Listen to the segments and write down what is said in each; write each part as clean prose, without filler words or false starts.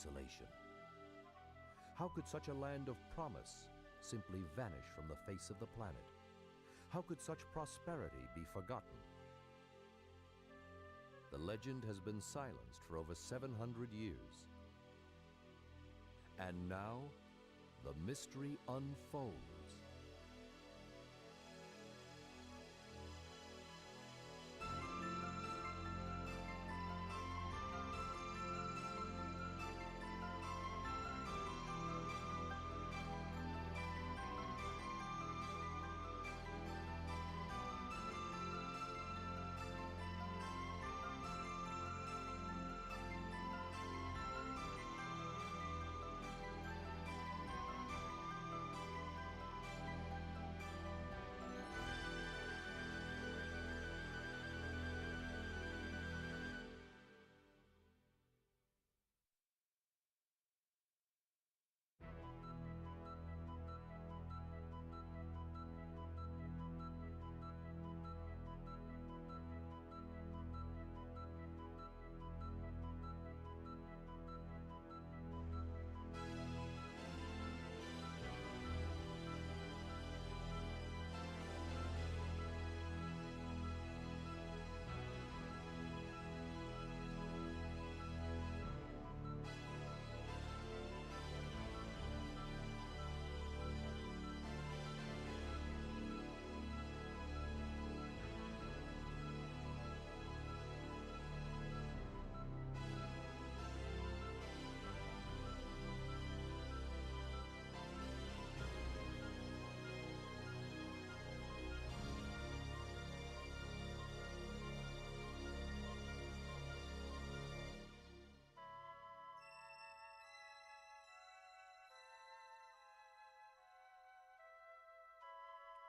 isolation? How could such a land of promise simply vanish from the face of the planet? How could such prosperity be forgotten? The legend has been silenced for over 700 years. And now, the mystery unfolds.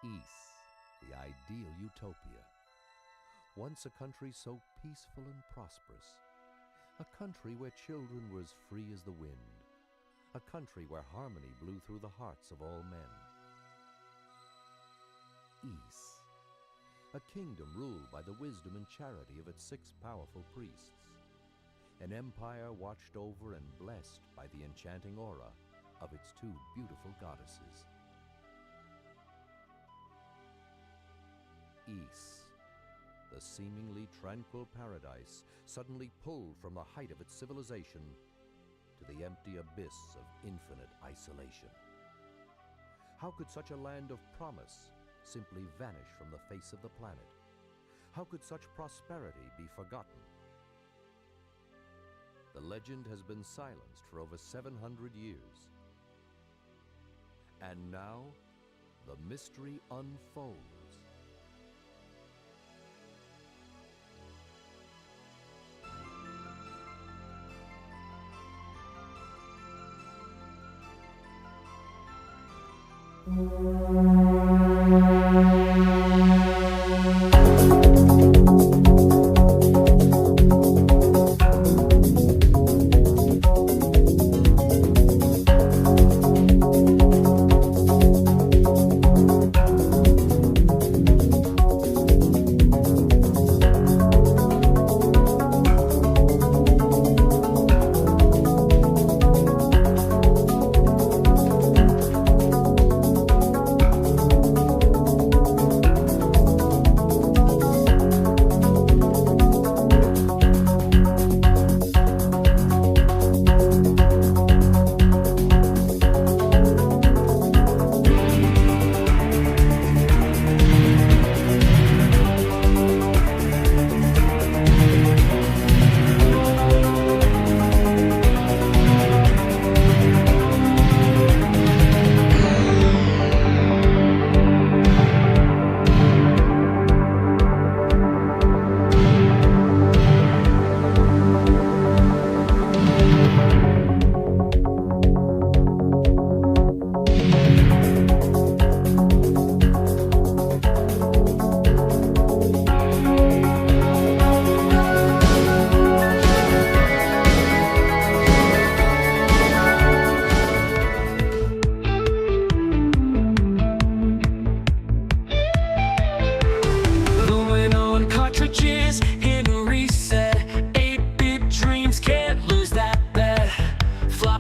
Ys, the ideal utopia. Once a country so peaceful and prosperous. A country where children were as free as the wind. A country where harmony blew through the hearts of all men. Ys, a kingdom ruled by the wisdom and charity of its 6 powerful priests. An empire watched over and blessed by the enchanting aura of its 2 beautiful goddesses. Ys, the seemingly tranquil paradise, suddenly pulled from the height of its civilization to the empty abyss of infinite isolation. How could such a land of promise simply vanish from the face of the planet? How could such prosperity be forgotten? The legend has been silenced for over 700 years. And now, the mystery unfolds.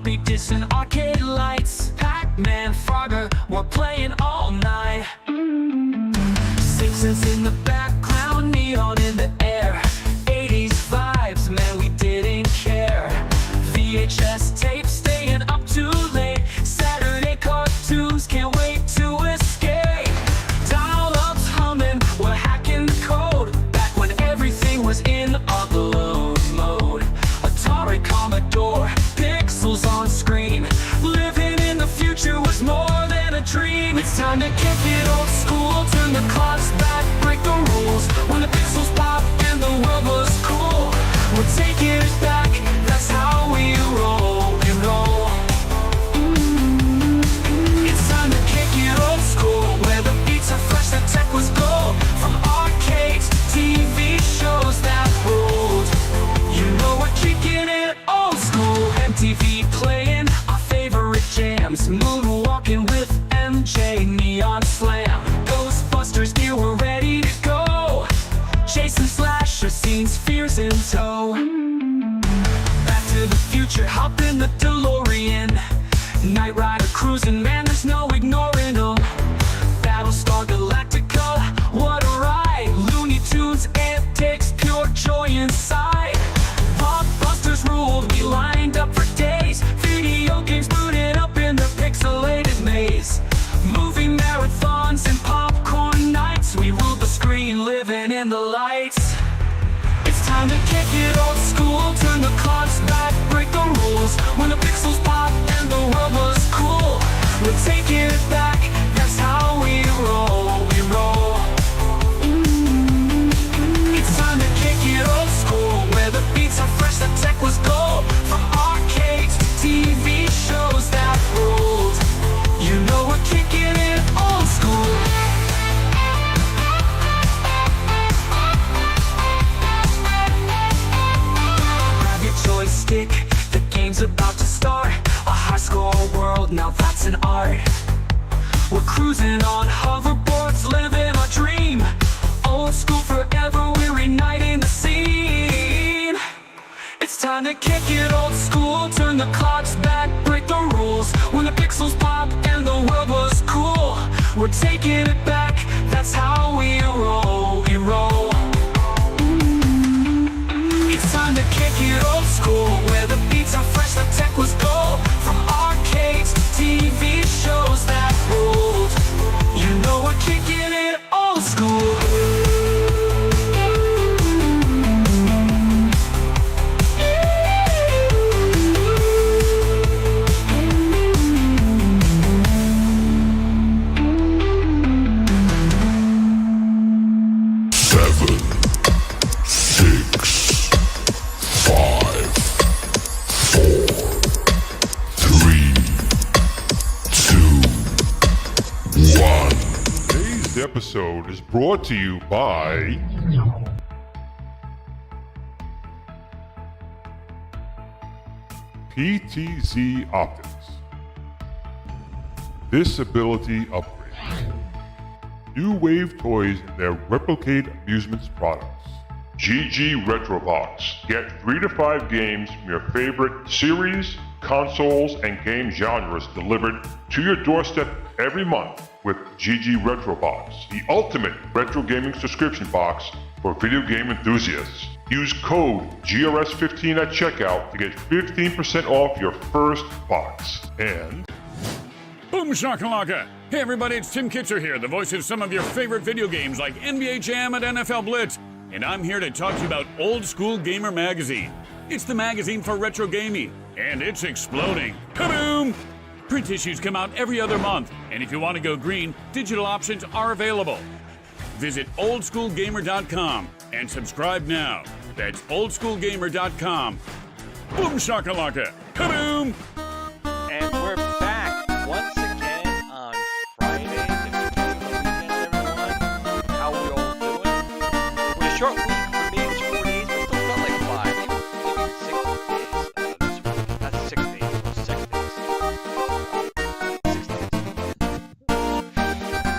floppy disks and arcade lights. Pac-Man, Frogger, we're playing all night. Simpsons in the background, neon in the air. 80s vibes, man, we didn't care. VHS tapes, staying up too late. Saturday cartoons, can't wait to escape. Dial-ups humming, we're hacking the code. Back when everything was in upload mode. Atari, Commodore, pixels on screen. Living in the future was more than a dream. It's time to kick it old school. Turn the clocks back, break the rules. When the pixels pop and the world was cool. We're taking it back, that's how we roll, you know. It's time to kick it old school, where the beats are fresh, the tech was gold. From arcades to TV shows that ruled. You know we're kicking it old school. MTV playing our favorite jams. Moonwalking with MJ, Neon Slam. Ghostbusters gear, we're ready to go. Chasing slasher scenes, fears in tow. Back to the future, hop in the DeLorean. Knight Rider cruising, man, there's no ignoring them. Battlestar Galactica, what a ride. Looney Tunes, antics, pure joy inside. Blockbusters ruled, we lined up for days. Video games booted up in the pixelated maze. Movie marathons and popcorn nights. We ruled the screen, living in the lights. It's time to kick it old school. Turn the clocks back, break the rules. When the pixels pop and the world was cool. We're taking it back, that's how we roll, we roll. It's time to kick it old school, where the beats are fresh, the tech was gold. From arcades to TV shows that ruled. You know we're kicking it old school. Grab your joystick, the game's about to start. A high-score world, now that's an art. We're cruising on hoverboards, living our dream. Old school forever, we're igniting the scene. It's time to kick it old school. Turn the clocks back, break the rules. When the pixels pop and the world was cool. We're taking it back, that's how we roll, we roll. It's time to kick it old school, where the beats are fresh, the tech was gold. From arcades to TV shows that ruled. You know we're kicking it old school. Episode is brought to you by PTZ Optics. Disability upgrade. New Wave Toys and their Replicate Amusements products. GG Retrobox. Get 3 to 5 games from your favorite series, consoles, and game genres delivered to your doorstep every month with GG Retrobox, the ultimate retro gaming subscription box for video game enthusiasts. Use code GRS15 at checkout to get 15% off your first box. And Boom shakalaka! Hey everybody, it's Tim Kitzer here, the voice of some of your favorite video games like NBA Jam and NFL Blitz. And I'm here to talk to you about Old School Gamer Magazine. It's the magazine for retro gaming, and it's exploding. Kaboom! Print issues come out every other month, and if you want to go green, digital options are available. Visit oldschoolgamer.com and subscribe now. That's oldschoolgamer.com. Boom shakalaka! Kaboom! And we're back once again on Friday, the beginning of the weekend, everyone. How we all doing? With a short week for me, it was 4 days, but still felt like 5, maybe 6 days this week. Not 6 days, it was 6 days. 6 days.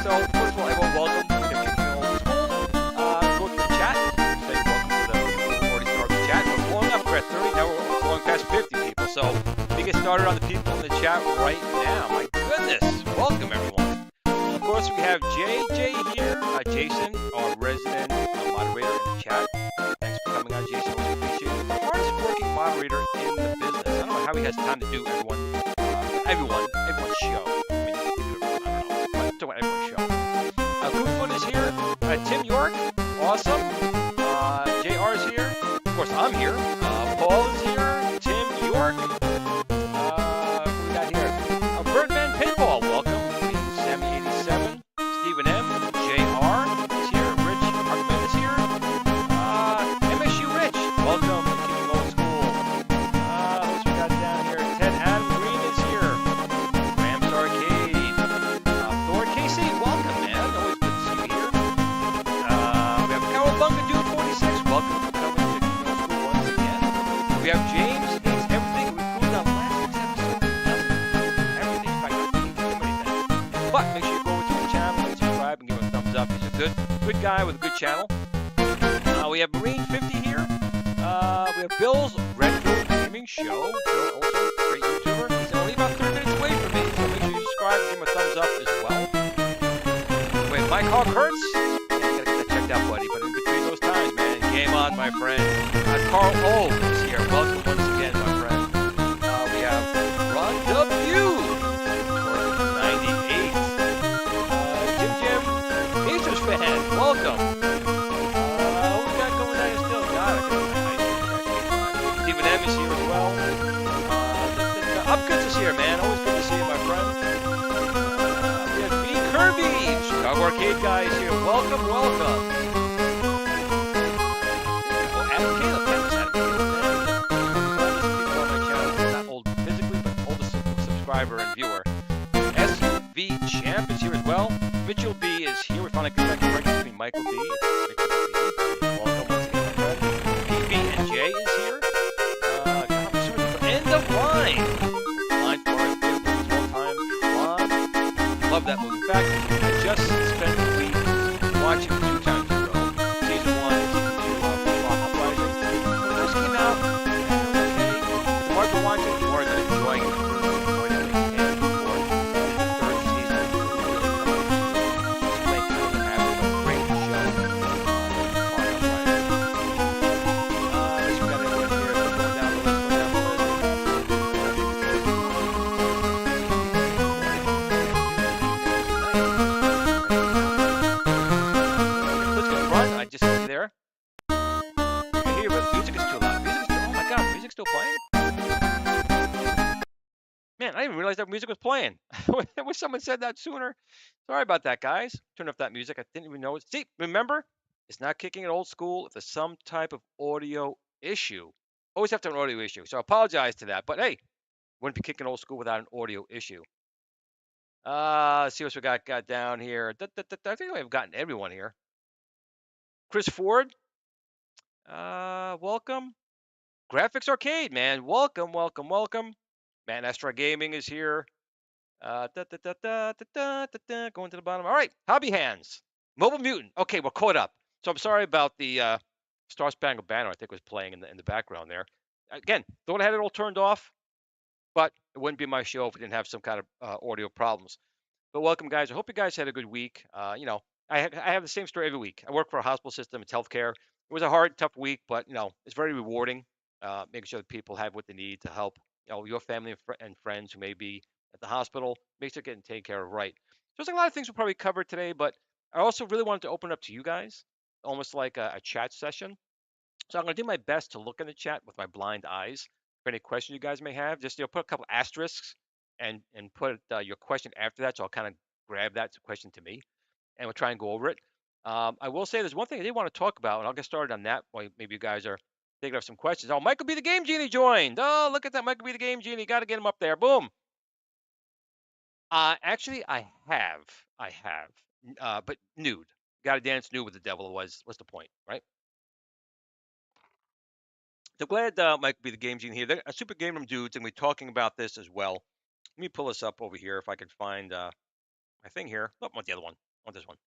So, first of all, everyone, welcome to Kickin'it Old Skool. Go to the chat, say welcome to the people who already started the chat. We're blowing up, we're at 30, now we're going past 50 people, so be me get started on the people in the chat right now. My goodness. Welcome, everyone. Of course, we have JJ here. Jason, our resident moderator in the chat. Thanks for coming on, Jason. Always appreciate it. The hardest working moderator in the business. I don't know how he has time to do everyone's show. I mean, I don't know. But doing everyone's show. Gooffoot is here. Tim York, awesome. JR is here. Of course, I'm here. Paul is here. Tim York. Who we got here? Birdman Pinball, welcome. Sammy87. Stephen M. JR is here. Rich Hartman is here. MSU Rich, welcome. Kickin'it Old Skool. Who's we got down here? Ted Adam Green is here. Rams Arcade. Thor Casey, welcome, man. Always good to see you here. We have Cowabunga Dude 46. Welcome for coming to Kickin'it Old Skool once again. We have James. Hates everything we proved on last week's episode. Everything. In fact, too many things. But make sure you go over to the channel and subscribe and give him a thumbs up. He's a good guy with a good channel. We have Marine 50 here. We have Bill's Retro Gaming Show. Bill, also a great YouTuber. He's only about 30 minutes away from me, so make sure you subscribe and give him a thumbs up as well. Wait, Mike Hawk Hurts. Yeah, you gotta get that checked out, buddy. But in between those times, man, game on, my friend. Carl O is here. Welcome once again, my friend. We have Ron W. 98. Jim, Pacers fan, welcome. What we got going on here still? God, Stephen M is here as well. Upcuts is here, man. Always good to see you, my friend. We have B. Kirby, Chicago Arcade guy is here. Welcome. Adam Caleb, Adam Caleb. Oldest people on my channel. Not old physically, but oldest subscriber and viewer. SV Champ is here as well. Mitchell B is here. We finally got the break between Michael B and Mitchell B. Welcome once again, my friend. PB and Jay is here. End of Line. Line for our favorite movies of all time. Ron. Love that movie. In fact, I just spent a week watching it 2 times in a row. Season 1 and Season 2 of Uprising. When it first came out, okay. The more I watch it, the more I'm enjoying it. Still playing? Man, I didn't realize that music was playing. I wish someone said that sooner. Sorry about that, guys. Turn off that music. I didn't even know it. See, remember, it's not Kickin'it Old Skool if there's some type of audio issue. Always have to have an audio issue. So I apologize to that. But hey, wouldn't be Kickin'it Old Skool without an audio issue. Let's see what we got down here. I think I've gotten everyone here. Chris Ford, welcome. Graphics Arcade, man. Welcome. Man, Astra Gaming is here. Going to the bottom. All right. Hobby Hands. Mobile Mutant. Okay, we're caught up. So I'm sorry about the Star Spangled Banner, I think was playing in the background there. Again, thought I had it all turned off, but it wouldn't be my show if it didn't have some kind of audio problems. But welcome, guys. I hope you guys had a good week. I have the same story every week. I work for a hospital system. It's healthcare. It was a hard, tough week, but, it's very rewarding. Making sure that people have what they need to help your family and friends who may be at the hospital, make sure they're getting taken care of right. So there's a lot of things we'll probably cover today, but I also really wanted to open up to you guys, almost like a chat session. So I'm going to do my best to look in the chat with my blind eyes for any questions you guys may have. Just put a couple asterisks and put your question after that, so I'll kind of grab that question to me, and we'll try and go over it. I will say there's one thing I did want to talk about, and I'll get started on that while maybe you guys are thinking of some questions. Oh, Michael B. the Game Genie joined. Oh, look at that. Michael B. the Game Genie. Got to get him up there. Boom. Actually, I have. But nude. Got to dance nude with the devil. What's the point, right? So glad Michael B. the Game Genie here. They're a Super Game Room dudes, and we're talking about this as well. Let me pull this up over here if I can find my thing here. Oh, I want the other one. I want this one.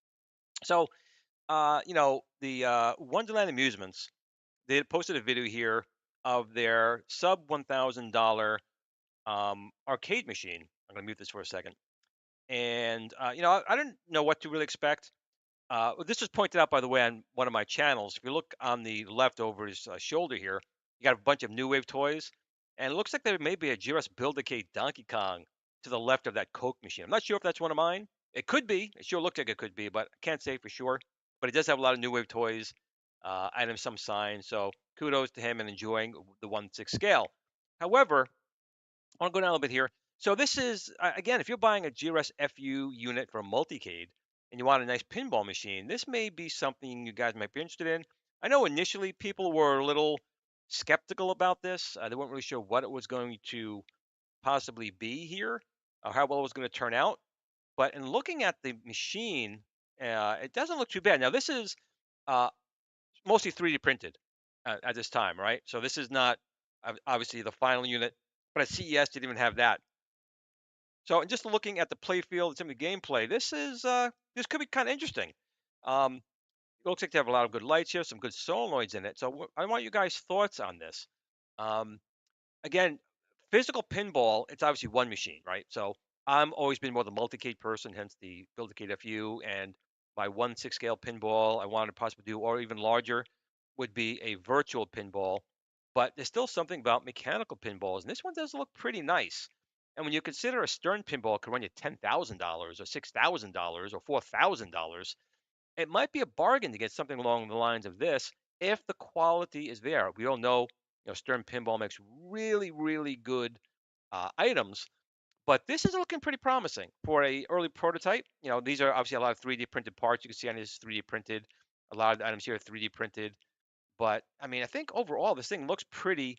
So, the Wonderland Amusements, they had posted a video here of their sub $1,000 arcade machine. I'm going to mute this for a second. And, I didn't know what to really expect. This was pointed out, by the way, on one of my channels. If you look on the left over his shoulder here, you got a bunch of New Wave toys. And it looks like there may be a GRS Build-A-Cade Donkey Kong to the left of that Coke machine. I'm not sure if that's one of mine. It could be. It sure looks like it could be, but I can't say for sure. But it does have a lot of New Wave toys, items, some signs. So kudos to him and enjoying the 1/6 scale. However, I want to go down a little bit here. So this is, again, if you're buying a GRS FU unit from Multicade and you want a nice pinball machine, this may be something you guys might be interested in. I know initially people were a little skeptical about this. They weren't really sure what it was going to possibly be here or how well it was going to turn out. But in looking at the machine, it doesn't look too bad. Now, this is uh, mostly 3D printed at this time, right? So this is not obviously the final unit, but at CES didn't even have that. So just looking at the play field and some of the gameplay, this could be kind of interesting. Um, it looks like they have a lot of good lights here, some good solenoids in it. So I want you guys' thoughts on this. Um, Again, physical pinball, it's obviously one machine, right? So I'm always been more the multi-cade person, hence the Build-A-Cade FU. And my 1/6 scale pinball, I wanted to possibly do, or even larger, would be a virtual pinball. But there's still something about mechanical pinballs, and this one does look pretty nice. And when you consider a Stern pinball could run you $10,000 or $6,000 or $4,000, it might be a bargain to get something along the lines of this if the quality is there. We all know, Stern Pinball makes really, really good items, but this is looking pretty promising for a early prototype. These are obviously a lot of 3D printed parts. You can see on this 3D printed. A lot of the items here are 3D printed, but I mean, I think overall this thing looks pretty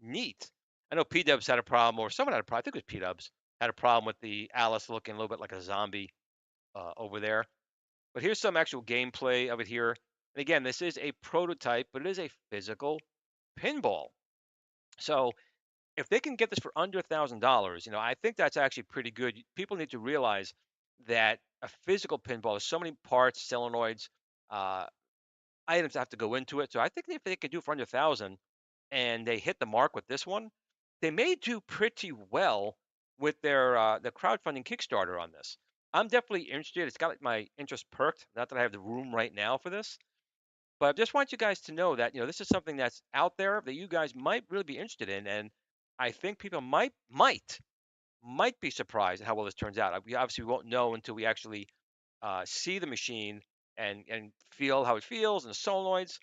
neat. I know P-Dubs had a problem, or someone had a problem. I think it was P-Dubs had a problem with the Alice looking a little bit like a zombie over there. But here's some actual gameplay of it here. And again, this is a prototype, but it is a physical pinball. So if they can get this for under $1,000, I think that's actually pretty good. People need to realize that a physical pinball has so many parts, solenoids, uh, items that have to go into it. So I think if they could do it for under 1,000 and they hit the mark with this one, they may do pretty well with their the crowdfunding Kickstarter on this. I'm definitely interested. It's got my interest perked. Not that I have the room right now for this, but I just want you guys to know that this is something that's out there that you guys might really be interested in, and I think people might be surprised at how well this turns out. We obviously won't know until we actually see the machine and feel how it feels and the solenoids.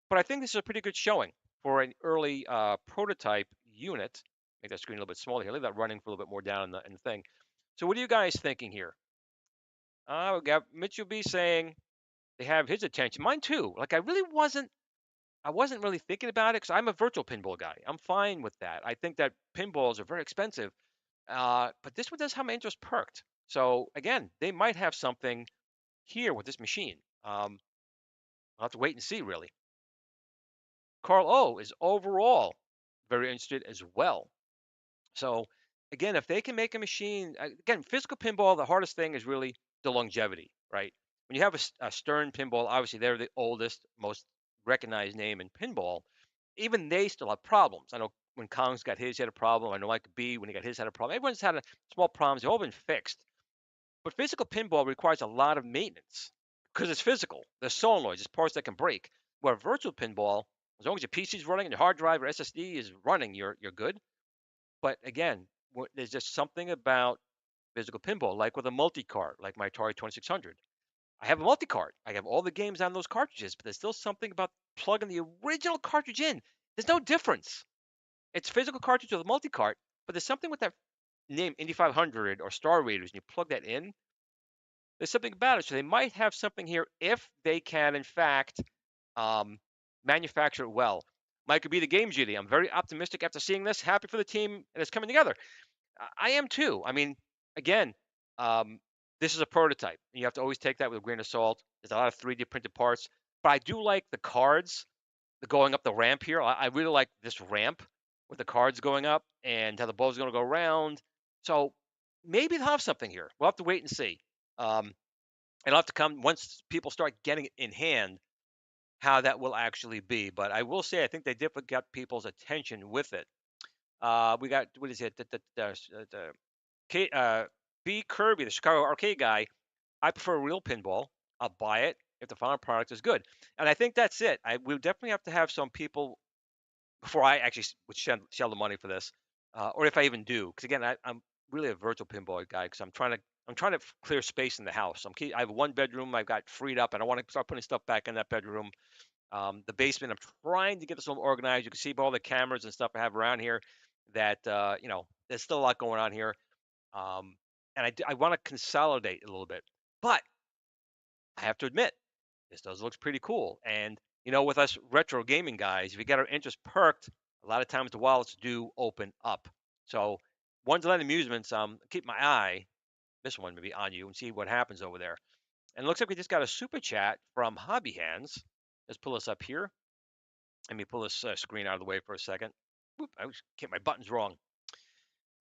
But I think this is a pretty good showing for an early prototype unit. Make that screen a little bit smaller here. Leave that running for a little bit more down in the thing. So what are you guys thinking here? We got Mitchell B saying they have his attention. Mine too. Like I wasn't really thinking about it because I'm a virtual pinball guy. I'm fine with that. I think that pinballs are very expensive, but this one does have my interest perked. So again, they might have something here with this machine. I'll have to wait and see, really. Carl O is overall very interested as well. So again, if they can make a machine, again, physical pinball, the hardest thing is really the longevity, right? When you have a Stern pinball, obviously they're the oldest, most recognized name in pinball. Even they still have problems. I know when Kong's got his, he had a problem. I know Mike B, when he got his, had a problem. Everyone's had small problems. They've all been fixed. But physical pinball requires a lot of maintenance because it's physical. There's solenoids, there's parts that can break. Where virtual pinball, as long as your PC's running and your hard drive or SSD is running, you're good. But again, there's just something about physical pinball, like with a multi-cart, like my Atari 2600. I have a multi-cart. I have all the games on those cartridges, but there's still something about plugging the original cartridge in. There's no difference. It's physical cartridge with a multi-cart, but there's something with that name Indy 500 or Star Raiders, and you plug that in. There's something about it. So they might have something here if they can, in fact, manufacture it well. Might could be the game, Judy. I'm very optimistic after seeing this. Happy for the team and it's coming together. I am too. I mean, again, this is a prototype. You have to always take that with a grain of salt. There's a lot of 3D printed parts, but I do like the cards, the going up the ramp here. I really like this ramp with the cards going up and how the ball's going to go around. So maybe they'll have something here. We'll have to wait and see. It'll have to come once people start getting it in hand, how that will actually be. But I will say, I think they definitely got people's attention with it. We got, what is it? B. Kirby, the Chicago arcade guy. I prefer a real pinball. I'll buy it if the final product is good. And I think that's it. We'll definitely have to have some people before I actually would shell the money for this, or if I even do. Because again, I'm really a virtual pinball guy because I'm trying to clear space in the house. I have one bedroom I've got freed up, and I want to start putting stuff back in that bedroom. The basement, I'm trying to get this a little organized. You can see by all the cameras and stuff I have around here that there's still a lot going on here. Um, and I want to consolidate a little bit, but I have to admit, this does looks pretty cool. And with us retro gaming guys, if we get our interest perked, a lot of times the wallets do open up. So Wonderland Amusements, keep my eye, this one maybe on you and see what happens over there. And it looks like we just got a super chat from Hobby Hands. Let's pull this up here. Let me pull this screen out of the way for a second. Whoop, I always get my buttons wrong.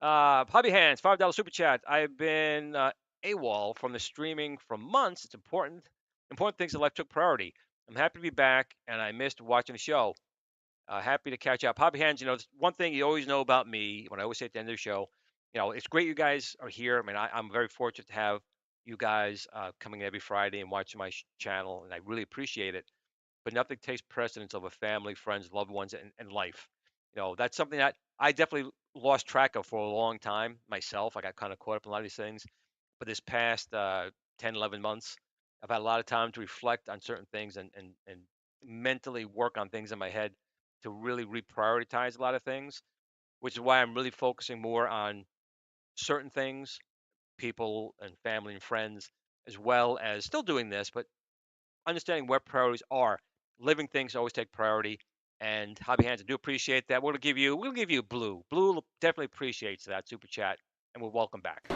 Hobby Hands, $5 super chat. I've been AWOL from the streaming for months. It's important things in life took priority. I'm happy to be back, and I missed watching the show. Happy to catch up. Hobby Hands, one thing you always know about me when I always say at the end of the show, it's great you guys are here. I mean, I'm very fortunate to have you guys coming every Friday and watching my channel, and I really appreciate it. But nothing takes precedence over family, friends, loved ones, and life. That's something that I definitely lost track of for a long time myself. I got kind of caught up in a lot of these things. But this past 10, 11 months, I've had a lot of time to reflect on certain things and mentally work on things in my head to really reprioritize a lot of things, which is why I'm really focusing more on certain things, people and family and friends, as well as still doing this, but understanding where priorities are. Living things always take priority. And Hobby Hands, I do appreciate that. We'll give you blue. Blue definitely appreciates that super chat, and we'll welcome back.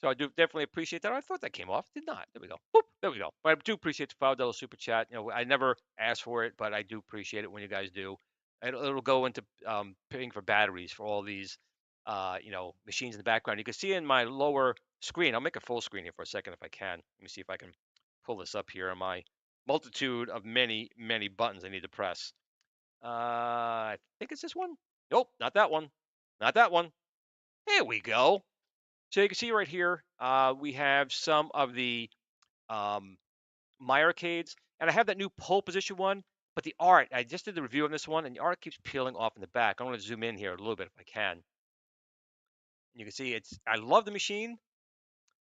So I do definitely appreciate that. I thought that came off. Did not. There we go. Boop. There we go. But I do appreciate the $5 super chat. I never ask for it, but I do appreciate it when you guys do. It'll go into paying for batteries for all these, machines in the background. You can see in my lower screen. I'll make a full screen here for a second if I can. Let me see if I can pull this up here on my multitude of many, many buttons I need to press. I think it's this one. Nope, not that one. Not that one. There we go. So you can see right here, we have some of the my arcades, and I have that new pole position one, but the art, I just did the review on this one, and the art keeps peeling off in the back. I'm going to zoom in here a little bit if I can. You can see I love the machine,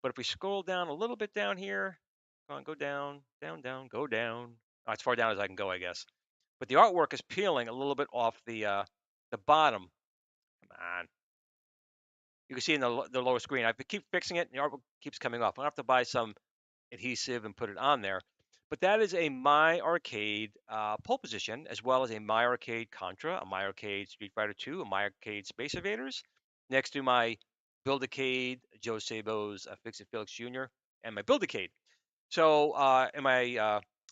but if we scroll down a little bit down here, come on, go down, down, down, go down. As far down as I can go, I guess. But the artwork is peeling a little bit off the bottom. Come on. You can see in the lower screen. I keep fixing it, and the artwork keeps coming off. I'll have to buy some adhesive and put it on there. But that is a My Arcade pole position, as well as a My Arcade Contra, a My Arcade Street Fighter 2, a My Arcade Space Invaders, next to my Build-A-Cade, Joe Sabo's Fix It Felix Jr., and my Build-A-Cade. So, I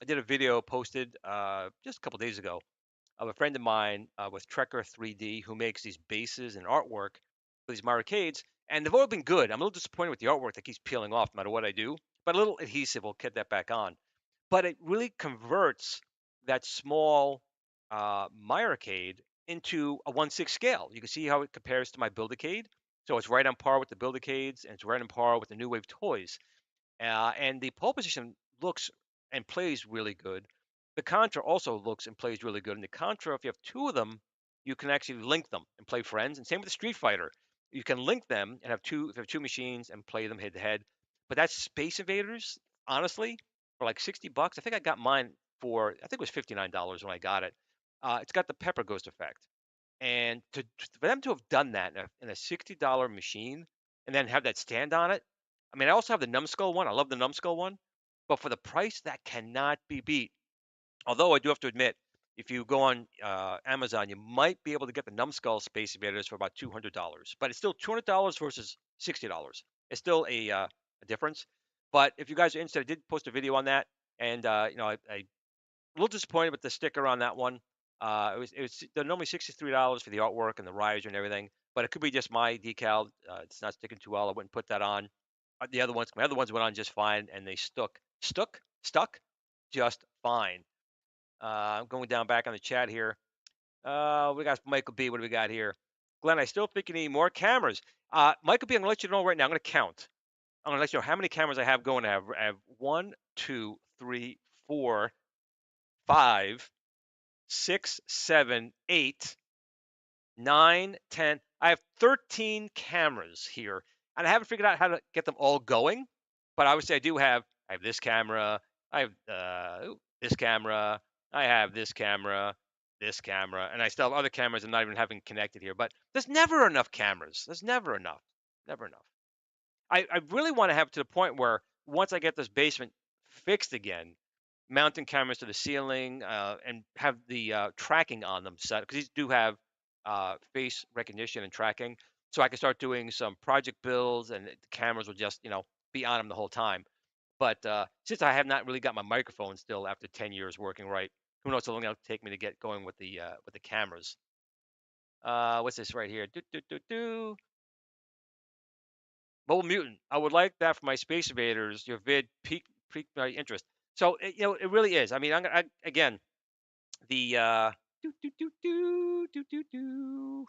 did a video posted just a couple days ago of a friend of mine with Trekker 3D who makes these bases and artwork for these My Arcades, and they've all been good. I'm a little disappointed with the artwork that keeps peeling off no matter what I do, but a little adhesive will get that back on. But it really converts that small My Arcade into a 1/6 scale. You can see how it compares to my Build-A-Cade. So it's right on par with the Build-A-Cades, and it's right on par with the New Wave toys. And the pole position looks and plays really good. The Contra also looks and plays really good. And the Contra, if you have two of them, you can actually link them and play friends. And same with the Street Fighter. You can link them and have two machines and play them head to head. But that's Space Invaders, honestly, for like 60 bucks. I think I got mine for, I think it was $59 when I got it. It's got the Pepper Ghost effect. And for them to have done that in a $60 machine and then have that stand on it, I mean, I also have the Numbskull one. I love the Numbskull one. But for the price, that cannot be beat. Although I do have to admit, if you go on Amazon, you might be able to get the Numbskull Space Invaders for about $200. But it's still $200 versus $60. It's still a difference. But if you guys are interested, I did post a video on that. And, I a little disappointed with the sticker on that one. They're normally $63 for the artwork and the riser and everything. But it could be just my decal. It's not sticking too well. I wouldn't put that on. The other ones, my other ones went on just fine, and they stuck just fine. I'm going down back on the chat here. We got Michael B. What do we got here? Glenn, I still think you need more cameras. Michael B, I'm gonna let you know right now. I'm gonna count. I'm gonna let you know how many cameras I have going. I have 1, 2, 3, 4, 5, 6, 7, 8, 9, 10. I have 13 cameras here, and I haven't figured out how to get them all going. But I would say I have this camera, I have this camera, I have this camera, and I still have other cameras I'm not even having connected here. But there's never enough cameras. There's never enough. Never enough. I really want to have it to the point where once I get this basement fixed again, mounting cameras to the ceiling and have the tracking on them set because these do have face recognition and tracking, so I can start doing some project builds and the cameras will just be on them the whole time. But since I have not really got my microphone still after 10 years working right, who knows how long it'll take me to get going with the cameras. What's this right here? Mobile Mutant. I would like that for my Space Invaders. Your vid piqued my interest. So it really is. I mean, again, the do, do, do, do, do, do, do.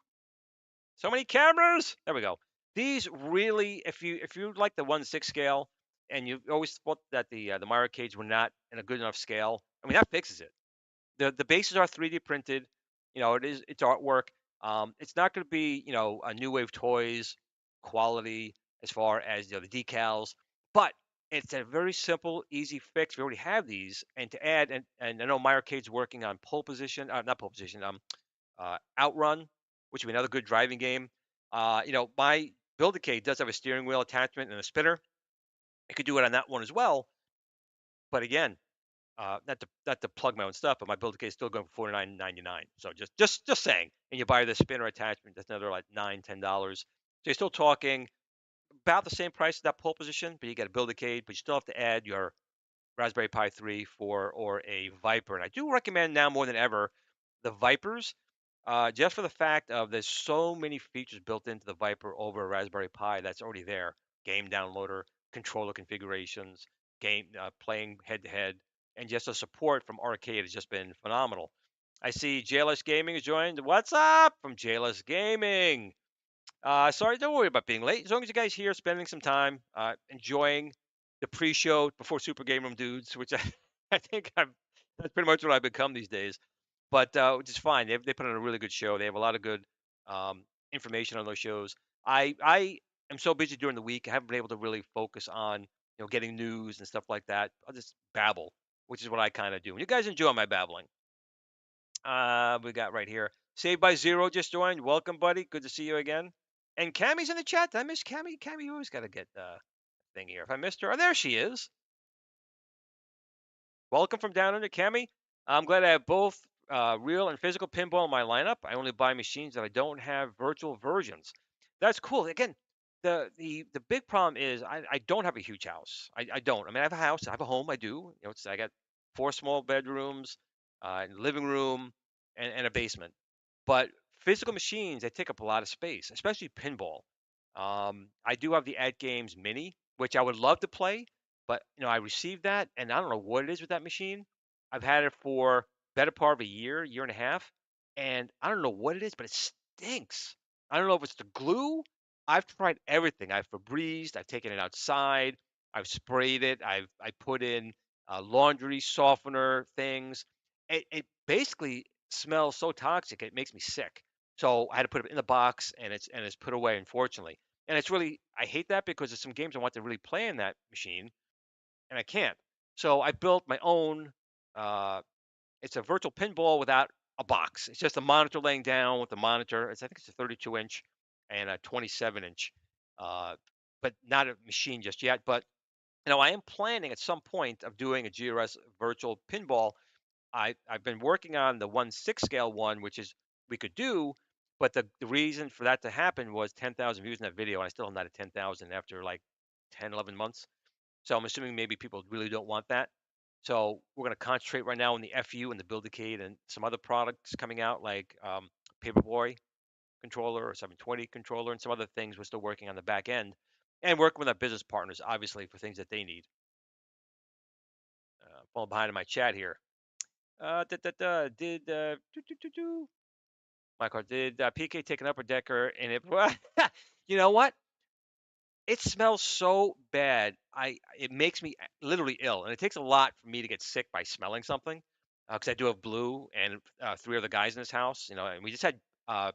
So many cameras. There we go. These really, if you like the 1/6 scale, and you always thought that the Mario Cades were not in a good enough scale, I mean that fixes it. The bases are 3D printed. It's artwork. It's not going to be a New Wave Toys quality as far as the decals, but it's a very simple, easy fix. We already have these, and to add, and I know Mario Cade's working on pole position, not pole position, Outrun, which would be another good driving game. My Build-A-Cade does have a steering wheel attachment and a spinner. I could do it on that one as well, but again, not to plug my own stuff, but my Build-A-Cade is still going for $49.99. So just saying. And you buy the spinner attachment, that's another like $9-10. So you're still talking about the same price as that pole position, but you got a Build-A-Cade, but you still have to add your Raspberry Pi 3, 4, or a Viper. And I do recommend now more than ever the Vipers, just for the fact of there's so many features built into the Viper over a Raspberry Pi that's already there. Game downloader, controller configurations, game playing head-to-head, and just the support from Arcade has just been phenomenal. I see JLS Gaming has joined. What's up from JLS Gaming? Sorry, don't worry about being late. As long as you guys here spending some time enjoying the pre-show before Super Game Room Dudes, which I think that's pretty much what I've become these days. But which is fine. They put on a really good show. They have a lot of good information on those shows. I am so busy during the week. I haven't been able to really focus on getting news and stuff like that. I'll just babble, which is what I kind of do. And you guys enjoy my babbling. We got right here. Saved by Zero just joined. Welcome, buddy. Good to see you again. And Cammy's in the chat. Did I miss Cammy? Cammy, you always got to get thing here. If I missed her, oh, there she is. Welcome from down under, Cammy. I'm glad I have both real and physical pinball in my lineup. I only buy machines that I don't have virtual versions. That's cool. Again, the big problem is I don't have a huge house. I don't. I mean, I have a house. I have a home. I do. I got 4 small bedrooms, living room, and a basement. But physical machines, they take up a lot of space, especially pinball. I do have the At Games Mini, which I would love to play, but I received that, and I don't know what it is with that machine. I've had it for better part of a year, year and a half, and I don't know what it is, but it stinks. I don't know if it's the glue. I've tried everything. I've Febrezed, I've taken it outside, I've sprayed it, I put in laundry softener things. It basically smells so toxic it makes me sick. So I had to put it in the box, and it's put away, unfortunately. And it's really, I hate that because there's some games I want to really play in that machine, and I can't. So I built my own. It's a virtual pinball without a box. It's just a monitor laying down with a monitor. I think it's a 32-inch and a 27-inch, but not a machine just yet. But I am planning at some point of doing a GRS virtual pinball. I've been working on the 1/6 scale one, which is we could do, but the reason for that to happen was 10,000 views in that video, and I still am not at 10,000 after like 10, 11 months. So I'm assuming maybe people really don't want that. So we're going to concentrate right now on the FU and the Build-A-Cade and some other products coming out like Paperboy controller or 720 controller and some other things we're still working on the back end. and working with our business partners, obviously, for things that they need. Falling behind in my chat here. Did my card did PK take an upper decker and it? You know what? It smells so bad. It makes me literally ill, and it takes a lot for me to get sick by smelling something. Because I do have Blue and 3 other guys in this house, and we just had uh,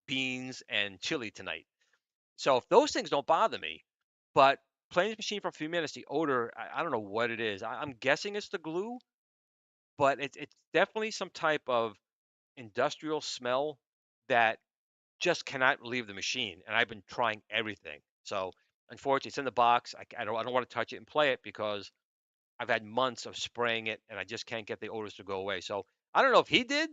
beans and chili tonight. So if those things don't bother me, but playing this machine for a few minutes, the odor, I don't know what it is. I'm guessing it's the glue, but it's definitely some type of industrial smell that just cannot leave the machine. And I've been trying everything. So unfortunately, it's in the box. I don't want to touch it and play it because I've had months of spraying it and I just can't get the odors to go away. So I don't know if he did.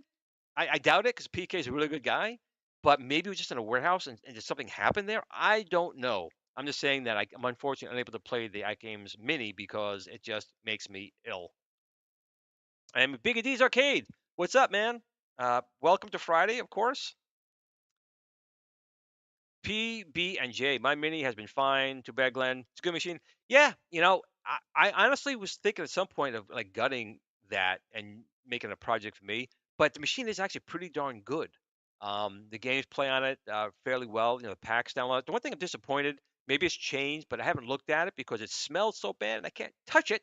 I doubt it because PK is a really good guy, but maybe it was just in a warehouse and just something happened there. I don't know. I'm just saying that I'm unfortunately unable to play the iGames Mini because it just makes me ill. And Biggie D's Arcade, what's up, man? Welcome to Friday, of course. P, B, and J. My Mini has been fine. Too bad, Glenn. It's a good machine. Yeah, I honestly was thinking at some point of like gutting that and making a project for me, but the machine is actually pretty darn good. The games play on it fairly well. The packs download. The one thing I'm disappointed, maybe it's changed, but I haven't looked at it because it smells so bad and I can't touch it.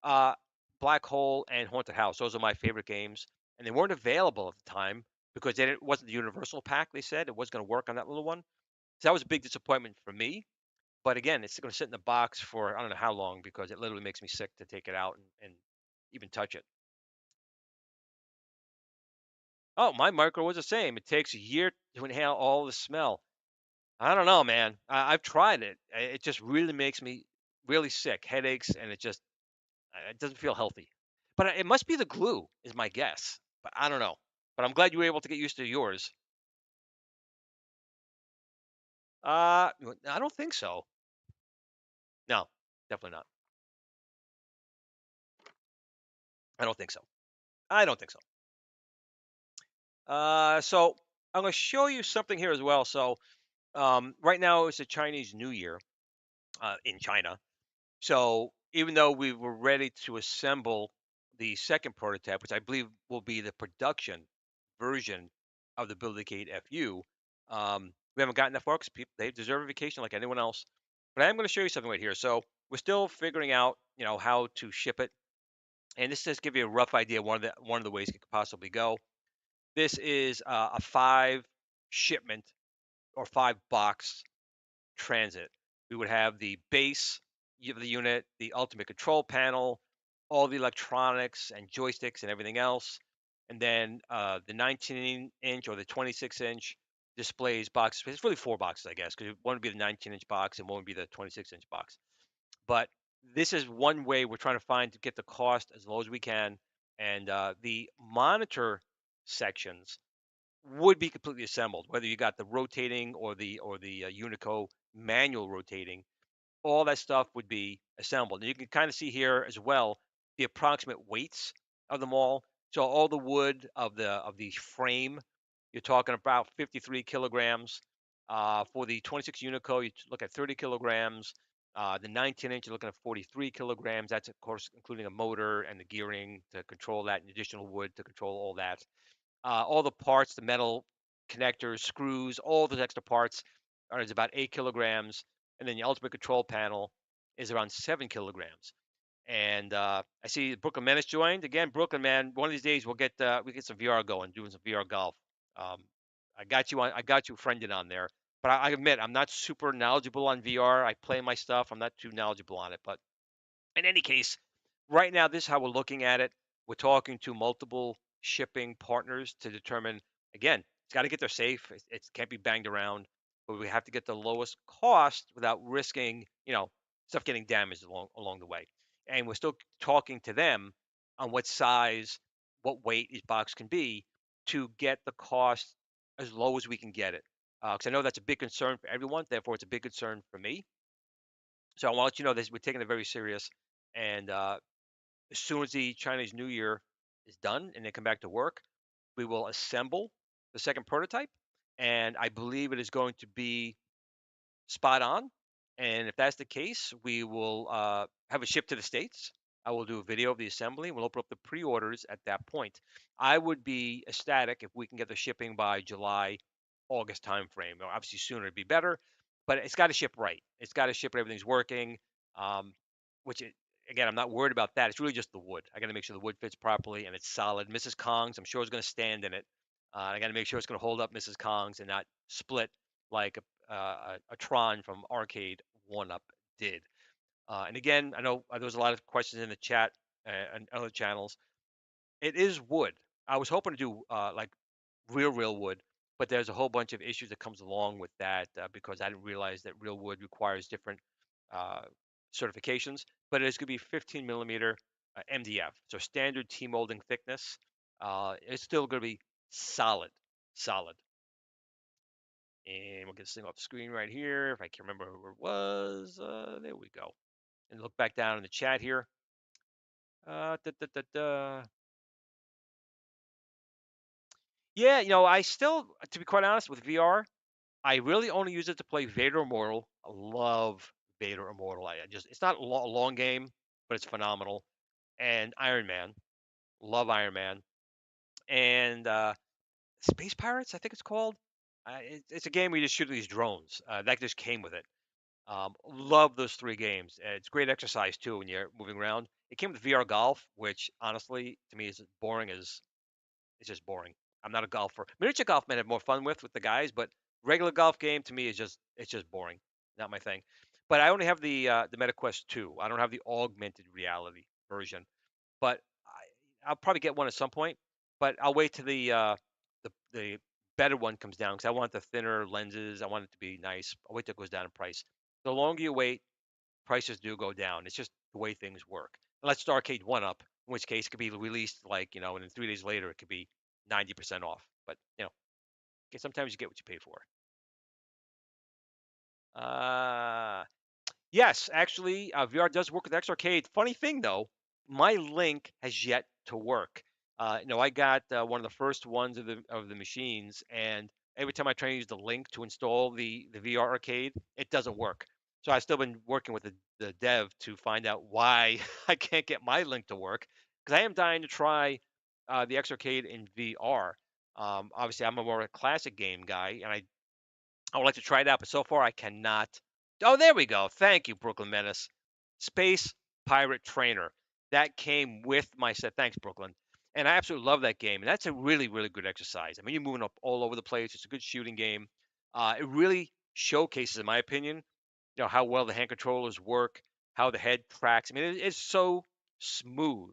Uh, Black Hole and Haunted House. Those are my favorite games, and they weren't available at the time because it wasn't the universal pack. They said it was going to work on that little one. So that was a big disappointment for me. But again, it's going to sit in the box for I don't know how long because it literally makes me sick to take it out and even touch it. Oh, my micro was the same. It takes a year to inhale all the smell. I don't know, man. I've tried it. It just really makes me really sick, headaches, and it doesn't feel healthy. But it must be the glue, is my guess. But I don't know. But I'm glad you were able to get used to yours. I don't think so. No, definitely not. I don't think so. I don't think so. So I'm going to show you something here as well. So right now it's the Chinese New Year in China. So even though we were ready to assemble the second prototype, which I believe will be the production version of the Build-A-Cade FU, we haven't gotten that far because people they deserve a vacation like anyone else. But I am going to show you something right here. So we're still figuring out, how to ship it, and this just give you a rough idea of one of the ways it could possibly go. This is a 5 shipment or 5 box transit. We would have the base of the unit, the ultimate control panel, all the electronics and joysticks and everything else, and then the 19-inch or the 26-inch displays box. It's really 4 boxes, I guess, because one would be the 19-inch box and one would be the 26-inch box. But this is one way we're trying to find to get the cost as low as we can, and the monitor sections would be completely assembled, whether you got the rotating or the Unico manual rotating. All that stuff would be assembled, and you can kind of see here as well the approximate weights of them all. So all the wood of the frame, you're talking about 53 kilograms. For the 26 Unico, you look at 30 kilograms. The 19-inch, you're looking at 43 kilograms. That's of course including a motor and the gearing to control that, and additional wood to control all that. All the parts, the metal connectors, screws, all those extra parts is about 8 kilograms. And then the ultimate control panel is around 7 kilograms. And I see Brooklyn Menace joined. Again, Brooklyn, man, one of these days we get some VR going, doing some VR golf. Um, I got you friended on there. But I admit, I'm not super knowledgeable on VR. I play my stuff. I'm not too knowledgeable on it. But in any case, right now, this is how we're looking at it. We're talking to multiple shipping partners to determine, again, it's got to get there safe. It can't be banged around, but we have to get the lowest cost without risking, stuff getting damaged along the way. And we're still talking to them on what size, what weight each box can be to get the cost as low as we can get it. Because I know that's a big concern for everyone. Therefore, it's a big concern for me. So I want to let you know this. We're taking it very serious. And as soon as the Chinese New Year is done and they come back to work, we will assemble the second prototype. And I believe it is going to be spot on. And if that's the case, we will have it shipped to the States. I will do a video of the assembly. We'll open up the pre-orders at that point. I would be ecstatic if we can get the shipping by July, August timeframe. Obviously, sooner would be better, but it's got to ship right. It's got to ship. Everything's working. Um, which again, I'm not worried about that. It's really just the wood. I got to make sure the wood fits properly and it's solid. Mrs. Kong's, I'm sure, is going to stand in it. I got to make sure it's going to hold up Mrs. Kong's and not split like a Tron from Arcade One Up did. And again, I know there was a lot of questions in the chat and other channels. It is wood. I was hoping to do like real wood, but there's a whole bunch of issues that comes along with that because I didn't realize that real wood requires different uh, certifications. But it is going to be 15 millimeter MDF, so standard T molding thickness. It's still going to be solid, solid. And we'll get this thing off the screen right here. If I can remember where it was, there we go. And look back down in the chat here. Da, da, da, da. Yeah, I still, to be quite honest, with VR, I really only use it to play Vader Immortal. I love Vader Immortal. It's not a long game, but it's phenomenal. And Iron Man, love Iron Man. And Space Pirates, I think it's called. It's a game where you just shoot these drones. That just came with it. Love those three games. It's great exercise too when you're moving around. It came with VR Golf, which honestly to me is boring as it's just boring. I'm not a golfer. Miniature golf might have more fun with the guys, but regular golf game to me is just boring. Not my thing. But I only have the MetaQuest 2. I don't have the augmented reality version. But I'll probably get one at some point. But I'll wait till the better one comes down because I want the thinner lenses. I want it to be nice. I'll wait till it goes down in price. The longer you wait, prices do go down. It's just the way things work. Unless the arcade one up, in which case it could be released like, and then 3 days later it could be 90% off. But sometimes you get what you pay for. Yes, actually, VR does work with X Arcade. Funny thing though, my link has yet to work. I got one of the first ones of the machines, and every time I try to use the link to install the VR arcade, it doesn't work. So I've still been working with the dev to find out why I can't get my link to work, because I am dying to try the X Arcade in VR. Obviously, I'm a more classic game guy, and I would like to try it out, but so far I cannot. Oh, there we go. Thank you, Brooklyn Menace. Space Pirate Trainer. That came with my set. Thanks, Brooklyn. And I absolutely love that game. And that's a really, really good exercise. I mean, you're moving up all over the place. It's a good shooting game. It really showcases, in my opinion, how well the hand controllers work, how the head tracks. I mean, it's so smooth.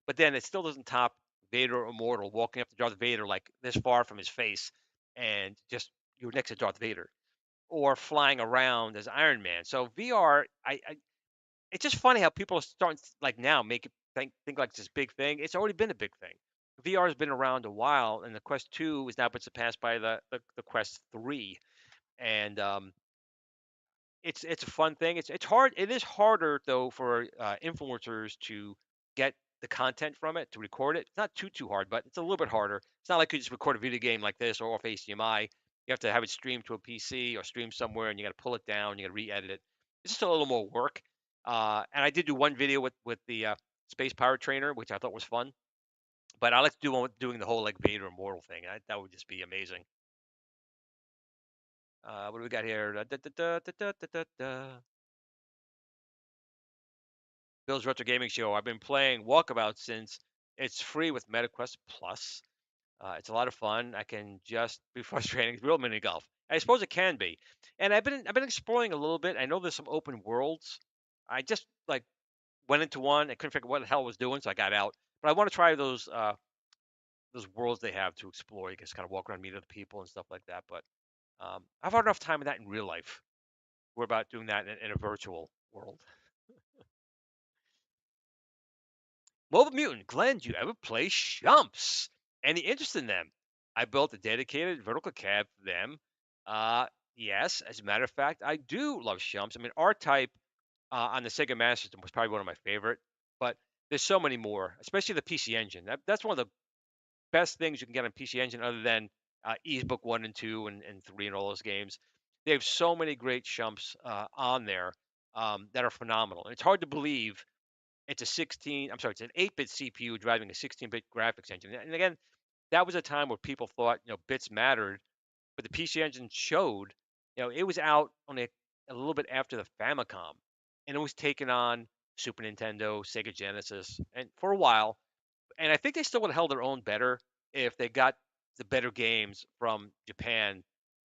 But then it still doesn't top Vader Immortal walking up to Darth Vader like this far from his face and just you're next to Darth Vader, or flying around as Iron Man. So VR, it's just funny how people are starting like now make it think like it's this big thing. It's already been a big thing. VR has been around a while, and the Quest 2 has now been surpassed by the Quest 3, and it's a fun thing. It's hard. It is harder though for influencers to get the content from it to record it. It's not too hard, but it's a little bit harder. It's not like you just record a video game like this or off HDMI. You have to have it streamed to a PC or stream somewhere, and you got to pull it down. You got to re-edit it. It's just a little more work. And I did do one video with the Space Pirate Trainer, which I thought was fun. But I like to do one with doing the whole like Vader Immortal thing. That would just be amazing. What do we got here? Bill's Retro Gaming Show. I've been playing Walkabout since it's free with MetaQuest Plus. It's a lot of fun. I can just be frustrating. It's real mini golf. I suppose it can be. And I've been exploring a little bit. I know there's some open worlds. I just like went into one. I couldn't figure out what the hell I was doing, so I got out. But I want to try those worlds they have to explore. You can just kind of walk around, meet other people and stuff like that. But I've had enough time with that in real life. We're about doing that in a virtual world. Mobile Mutant, Glenn, do you ever play shmups? Any interest in them? I built a dedicated vertical cab for them. Yes, as a matter of fact, I do love shmups. I mean, R-Type on the Sega Master System was probably one of my favorite, but there's so many more, especially the PC Engine. That's one of the best things you can get on PC Engine other than Book 1 and 2 and 3 and all those games. They have so many great shmups on there that are phenomenal. And it's hard to believe it's it's an 8-bit CPU driving a 16-bit graphics engine. And again, that was a time where people thought, bits mattered, but the PC Engine showed, it was out only a little bit after the Famicom, and it was taking on Super Nintendo, Sega Genesis, and for a while. And I think they still would have held their own better if they got the better games from Japan,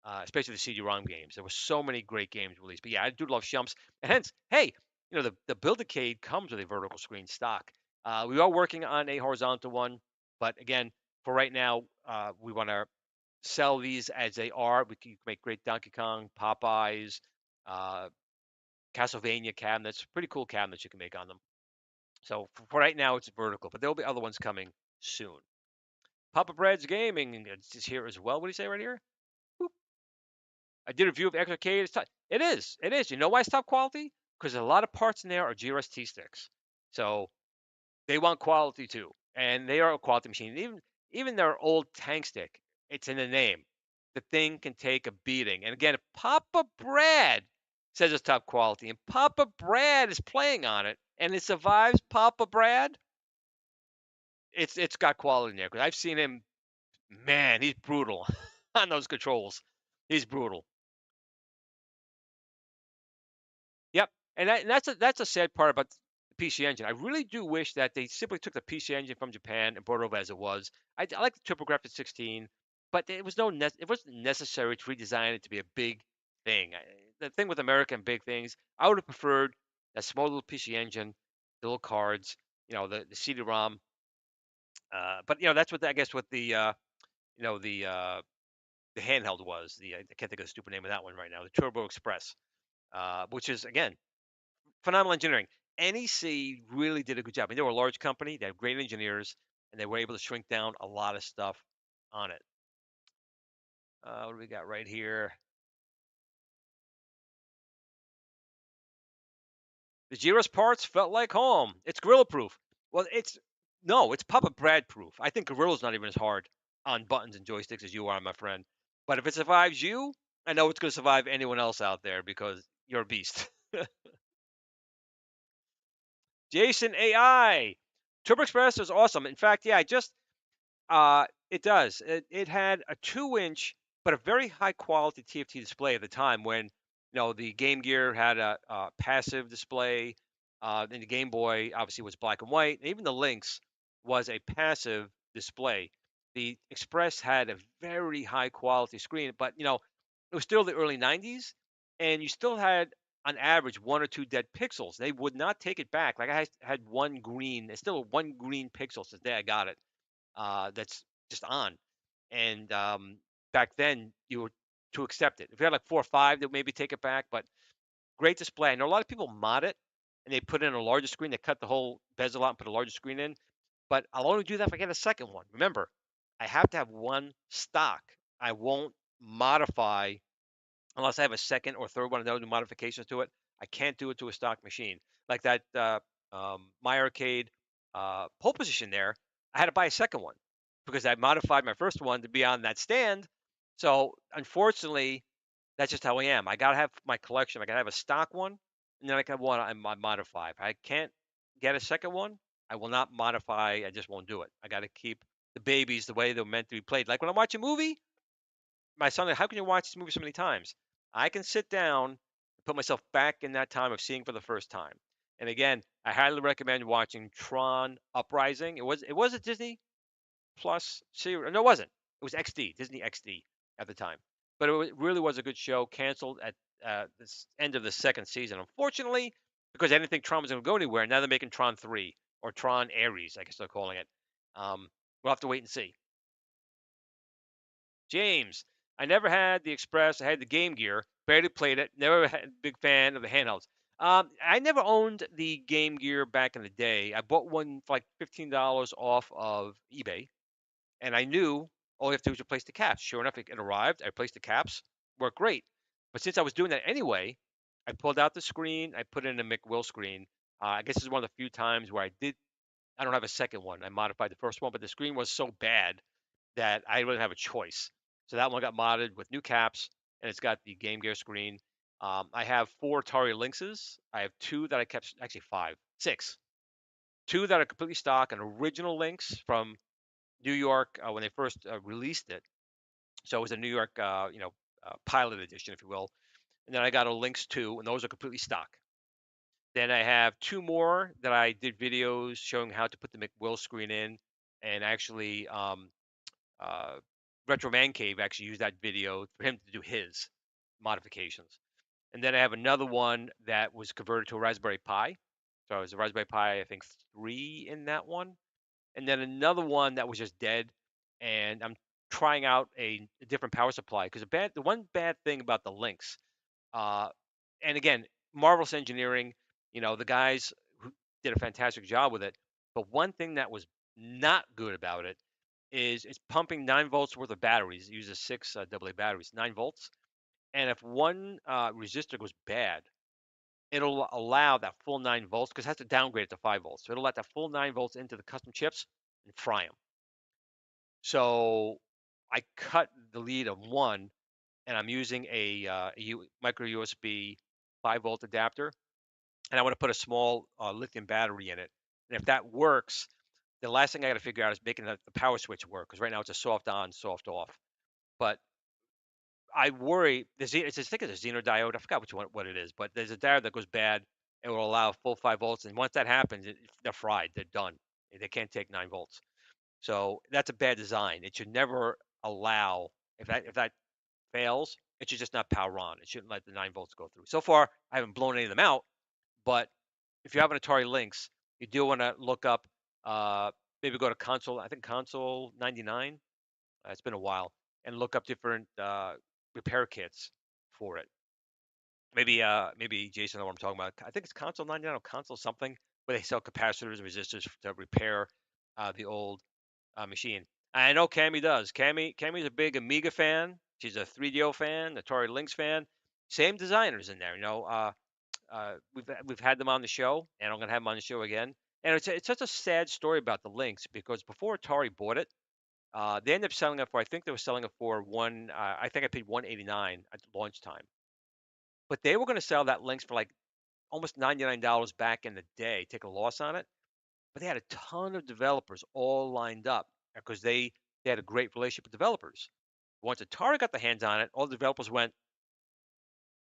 especially the CD-ROM games. There were so many great games released. But yeah, I do love shumps, and hence, hey, the Build-A-Cade comes with a vertical screen stock. We are working on a horizontal one, but again, for right now, we want to sell these as they are. We can make great Donkey Kong, Popeyes, uh, Castlevania cabinets, pretty cool cabinets you can make on them. So for right now, it's vertical, but there'll be other ones coming soon. Papa Brad's Gaming is here as well. What do you say right here? Boop. I did a review of X-Arcade. It is. It is. You know why it's top quality? Because a lot of parts in there are GRS sticks. So they want quality too, and they are a quality machine. Even their old tank stick, it's in the name. The thing can take a beating. And again, if Papa Brad says it's top quality, and Papa Brad is playing on it, and it survives Papa Brad, it's got quality in there. Because I've seen him, man, he's brutal on those controls. He's brutal. Yep, and that's a sad part about the PC Engine. I really do wish that they simply took the PC Engine from Japan and brought it over as it was. I like the TurboGrafx 16, but it wasn't necessary to redesign it to be a big thing. The thing with American big things, I would have preferred a small little PC Engine, the little cards, the CD-ROM. But that's what I guess what the handheld was. I can't think of the stupid name of that one right now. The Turbo Express, which is again phenomenal engineering. NEC really did a good job. I mean, they were a large company. They have great engineers, and they were able to shrink down a lot of stuff on it. What do we got right here? The GRS parts felt like home. It's gorilla proof. Well, it's Papa Brad proof. I think Gorilla's not even as hard on buttons and joysticks as you are, my friend. But if it survives you, I know it's going to survive anyone else out there because you're a beast. Jason AI. Turbo Express is awesome. In fact, yeah, it does. It had a 2-inch but a very high quality TFT display at the time when the Game Gear had a passive display. And the Game Boy obviously was black and white. And even the Lynx was a passive display. The Express had a very high quality screen, but it was still the early 90s, and you still had on average 1 or 2 dead pixels. They would not take it back. Like I had one green, it's still one green pixel since the day I got it. That's just on. And back then you were to accept it. If you had like 4 or 5, they'd maybe take it back. But great display. I know a lot of people mod it and they put in a larger screen. They cut the whole bezel out and put a larger screen in. But I'll only do that if I get a second one. Remember, I have to have one stock. I won't modify unless I have a second or third one of those modifications to it. I can't do it to a stock machine like that. My arcade pole position there, I had to buy a second one because I modified my first one to be on that stand. So unfortunately, that's just how I am. I gotta have my collection. I gotta have a stock one, and then I can have one I modify. If I can't get a second one, I will not modify. I just won't do it. I gotta keep the babies the way they're meant to be played. Like when I watch a movie, my son, how can you watch this movie so many times? I can sit down and put myself back in that time of seeing for the first time. And again, I highly recommend watching Tron Uprising. It was a Disney Plus series. No, it wasn't. It was XD, Disney XD at the time. But it really was a good show. Canceled at the end of the second season, unfortunately, because I didn't think Tron was going to go anywhere. Now they're making Tron 3 or Tron Ares, I guess they're calling it. We'll have to wait and see. James, I never had the Express. I had the Game Gear. Barely played it. Never had a big fan of the handhelds. I never owned the Game Gear back in the day. I bought one for like $15 off of eBay, and I knew all you have to do is replace the caps. Sure enough, it arrived. I replaced the caps. Worked great. But since I was doing that anyway, I pulled out the screen. I put in a McWill screen. I guess this is one of the few times where I don't have a second one. I modified the first one, but the screen was so bad that I didn't have a choice. So that one got modded with new caps, and it's got the Game Gear screen. I have 4 Atari Lynxes. I have 2 that I kept, actually 5, 6. 2 that are completely stock, an original Lynx from New York when they first released it. So it was a New York, pilot edition, if you will. And then I got a Lynx 2, and those are completely stock. Then I have 2 more that I did videos showing how to put the McWill screen in, and actually Retro Man Cave actually used that video for him to do his modifications. And then I have another one that was converted to a Raspberry Pi. So it was a Raspberry Pi, I think 3 in that one. And then another one that was just dead. And I'm trying out a different power supply because the one bad thing about the Lynx, and again, marvelous engineering, the guys who did a fantastic job with it. But one thing that was not good about it is it's pumping 9 volts worth of batteries. It uses 6 AA batteries, 9 volts. And if one resistor goes bad, it'll allow that full 9 volts because it has to downgrade it to 5 volts. So it'll let that full 9 volts into the custom chips and fry them. So I cut the lead of one, and I'm using a micro USB 5-volt adapter, and I want to put a small lithium battery in it. And if that works, the last thing I got to figure out is making the power switch work, because right now it's a soft on, soft off. But I worry, I think it's a Xeno diode. I forgot what it is, but there's a diode that goes bad. It will allow full 5 volts, and once that happens, they're fried. They're done. They can't take 9 volts. So that's a bad design. It should never allow, if that fails, it should just not power on. It shouldn't let the 9 volts go through. So far, I haven't blown any of them out, but if you have an Atari Lynx, you do want to look up, maybe go to console, I think console 99. It's been a while, and look up different repair kits for it. Maybe Jason know what I'm talking about. I think it's console 99 or console something, where they sell capacitors and resistors to repair the old machine. I know Cammy does. Cammy's a big Amiga fan. She's a 3DO fan, Atari Lynx fan. Same designers in there. We've had them on the show, and I'm gonna have them on the show again. And it's such a sad story about the Lynx, because before Atari bought it, they ended up selling it for, I think they were selling it for I think I paid $189 at launch time. But they were going to sell that Lynx for like almost $99 back in the day, take a loss on it. But they had a ton of developers all lined up because they had a great relationship with developers. Once Atari got the hands on it, all the developers went,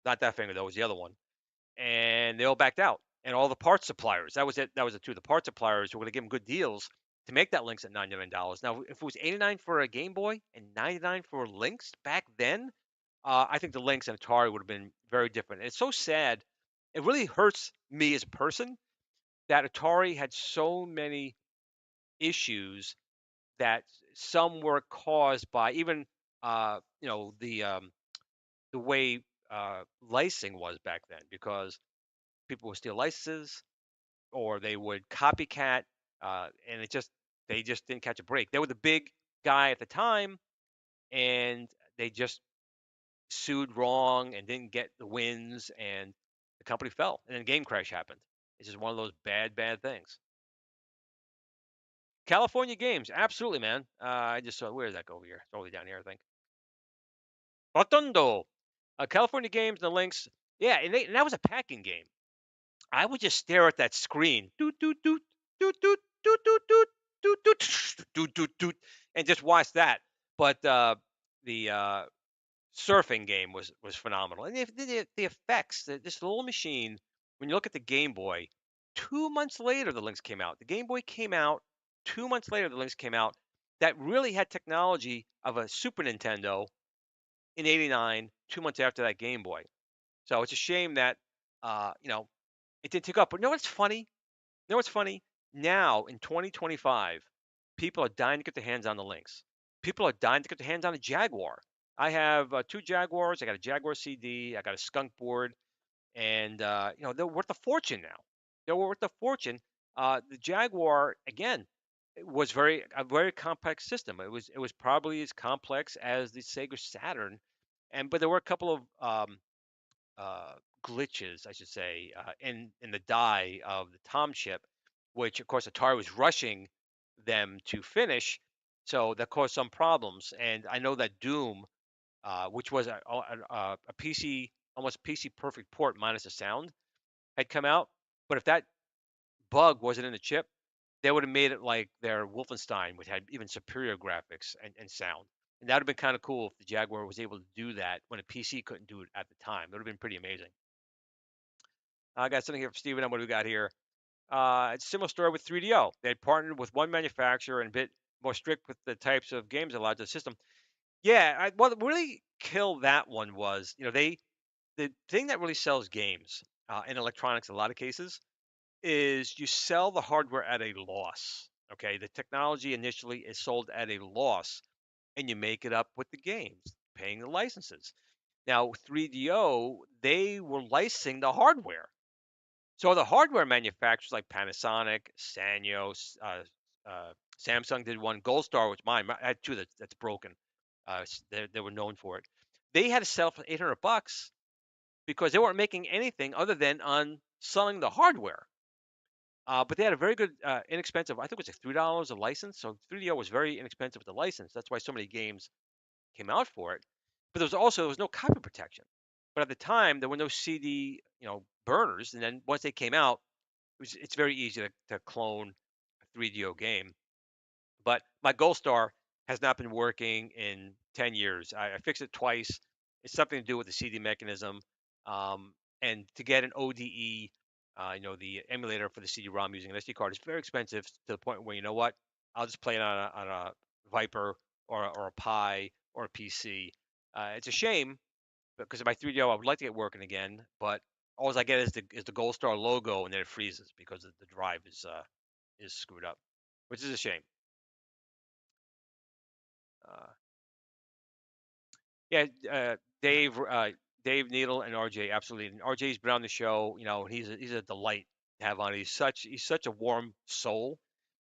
not that finger though, it was the other one, and they all backed out. And all the parts suppliers, that was it. That was the two. The parts suppliers were going to give them good deals to make that Lynx at $99. Now, if it was $89 for a Game Boy and $99 for a Lynx back then, I think the Lynx and Atari would have been very different. And it's so sad. It really hurts me as a person that Atari had so many issues, that some were caused by even the way licensing was back then, because people would steal licenses or they would copycat, and they just didn't catch a break. They were the big guy at the time, and they just sued wrong and didn't get the wins, and the company fell, and then Game Crash happened. It's just one of those bad things. California Games, absolutely, man. I just saw, where did that go over here? It's all the way down here, I think. Rotundo, California Games, the Lynx. Yeah, and that was a packing game. I would just stare at that screen, doot doot doot doot doot doot doot doot doot doot doot doot doot, and just watch that. But the surfing game was phenomenal, and the effects. This little machine. When you look at the Game Boy, 2 months later the Lynx came out. The Game Boy came out 2 months later. The Lynx came out. That really had technology of a Super Nintendo in '89. 2 months after that Game Boy. So it's a shame that it didn't take up. But you know what's funny? You know what's funny? Now in 2025, people are dying to get their hands on the Lynx. People are dying to get their hands on a Jaguar. I have 2 Jaguars. I got a Jaguar CD. I got a Skunk board, and they're worth a fortune now. They're worth a fortune. The Jaguar, again, it was a very complex system. It was probably as complex as the Sega Saturn, but there were a couple of glitches, I should say, in the die of the Tom chip, which of course Atari was rushing them to finish, so that caused some problems. And I know that Doom which was a PC, almost PC perfect port minus the sound, had come out. But if that bug wasn't in the chip, they would have made it like their Wolfenstein, which had even superior graphics and sound. And that would have been kind of cool if the Jaguar was able to do that when a PC couldn't do it at the time. It would have been pretty amazing. I got something here from Steven on what do we got here. It's a similar story with 3DO. They had partnered with one manufacturer and a bit more strict with the types of games allowed to the system. Yeah, what really killed that one was, the thing that really sells games in electronics in a lot of cases is you sell the hardware at a loss. Okay, the technology initially is sold at a loss, and you make it up with the games, paying the licenses. Now, 3DO, they were licensing the hardware. So the hardware manufacturers like Panasonic, Sanyo, Samsung did one. Gold Star was mine. I had two that's broken. They were known for it. They had to sell for $800 because they weren't making anything other than on selling the hardware. But they had a very good, inexpensive. I think it was like $3 a license. So 3DO was very inexpensive with the license. That's why so many games came out for it. But there was no copy protection. But at the time, there were no CD, burners. And then once they came out, it's very easy to clone a 3DO game. But my Gold Star has not been working in 10 years. I fixed it twice. It's something to do with the CD mechanism. And to get an ODE, the emulator for the CD-ROM using an SD card is very expensive to the point where, you know what, I'll just play it on a Viper or a Pi or a PC. It's a shame because my 3DO, I would like to get working again, but all I get is the Gold Star logo, and then it freezes because the drive is screwed up, which is a shame. Uh, yeah, Dave Needle and RJ, absolutely. And RJ's been on the show. He's a delight to have on. He's such a warm soul,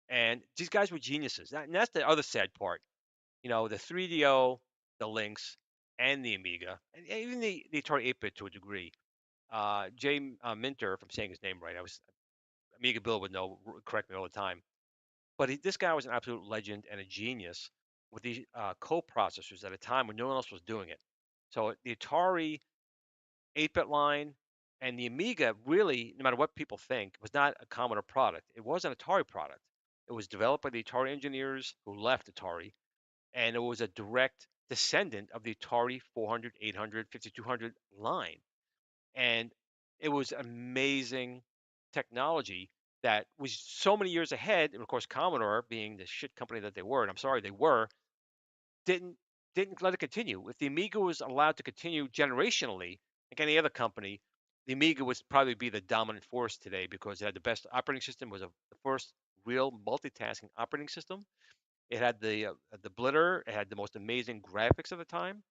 and these guys were geniuses. And that's the other sad part. The 3DO, the Lynx, and the Amiga, and even the Atari 8-bit to a degree. Jay Minter, if I'm saying his name right, Amiga Bill would know, correct me all the time. But this guy was an absolute legend and a genius with these co-processors at a time when no one else was doing it. So the Atari 8-bit line and the Amiga really, no matter what people think, was not a Commodore product. It was an Atari product. It was developed by the Atari engineers who left Atari, and it was a direct descendant of the Atari 400, 800, 5200 line. And it was amazing technology that was so many years ahead. And of course, Commodore, being the shit company that they were, and I'm sorry they were, didn't let it continue. If the Amiga was allowed to continue generationally, like any other company, the Amiga would probably be the dominant force today because it had the best operating system. Was the first real multitasking operating system. It had the blitter. It had the most amazing graphics of the time.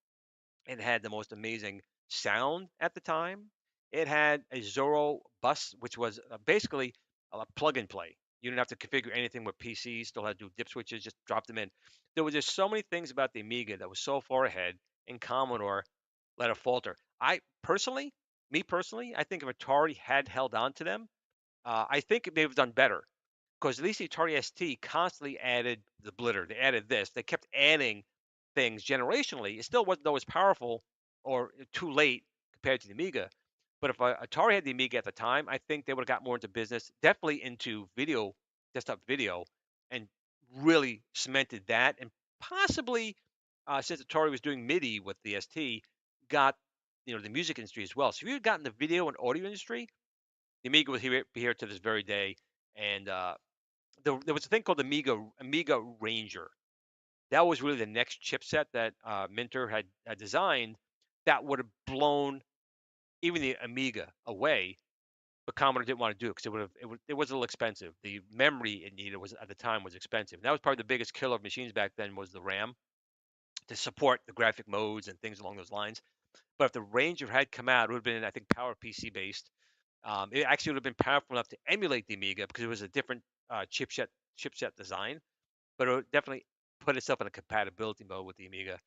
It had the most amazing sound at the time. It had a Zorro bus, which was basically a plug and play. You didn't have to configure anything with PCs, still had to do dip switches, just drop them in. There were just so many things about the Amiga that was so far ahead, and Commodore let it falter. Me personally, I think if Atari had held on to them, I think they've done better because at least the Atari ST constantly added the blitter. They added this. They kept adding things generationally. It still wasn't always powerful or too late compared to the Amiga. But if Atari had the Amiga at the time, I think they would have got more into business, definitely into video, desktop video, and really cemented that. And possibly, since Atari was doing MIDI with the ST, got the music industry as well. So if you had gotten the video and audio industry, the Amiga would be here to this very day. And there was a thing called the Amiga Ranger. That was really the next chipset that Minter had designed that would have blown even the Amiga away. But Commodore didn't want to do it because it was a little expensive. The memory it needed was at the time was expensive. And that was probably the biggest killer of machines back then was the RAM to support the graphic modes and things along those lines. But if the Ranger had come out, it would have been, I think, PowerPC based. It actually would have been powerful enough to emulate the Amiga because it was a different chipset design, but it would definitely put itself in a compatibility mode with the Amiga.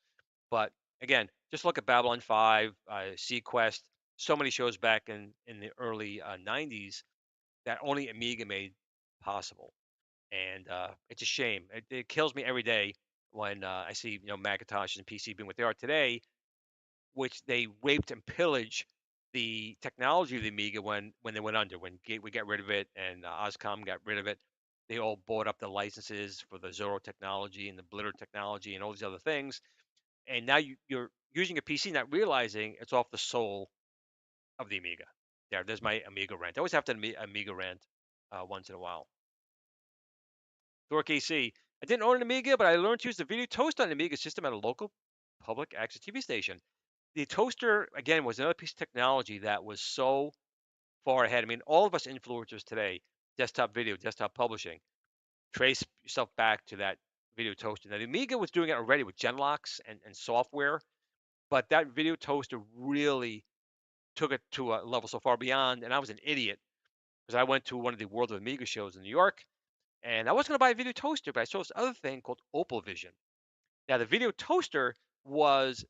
But again, just look at Babylon 5, Sequest, so many shows back in the early 90s that only Amiga made possible. And it's a shame. It kills me every day when I see Macintosh and PC being what they are today which they raped and pillaged the technology of the Amiga when they went under, when Gateway got rid of it and Oscom got rid of it. They all bought up the licenses for the Zorro technology and the Blitter technology and all these other things. And now you're using a PC, not realizing it's off the soul of the Amiga. There's my Amiga rant. I always have to Amiga rant once in a while. Thor KC. I didn't own an Amiga, but I learned to use the video toaster on the Amiga system at a local public access TV station. The toaster, again, was another piece of technology that was so far ahead. I mean, all of us influencers today, desktop video, desktop publishing, trace yourself back to that video toaster. Now, the Amiga was doing it already with Genlocks and software, but that video toaster really took it to a level so far beyond. And I was an idiot because I went to one of the World of Amiga shows in New York, and I was going to buy a video toaster, but I saw this other thing called Opal Vision. Now, the video toaster was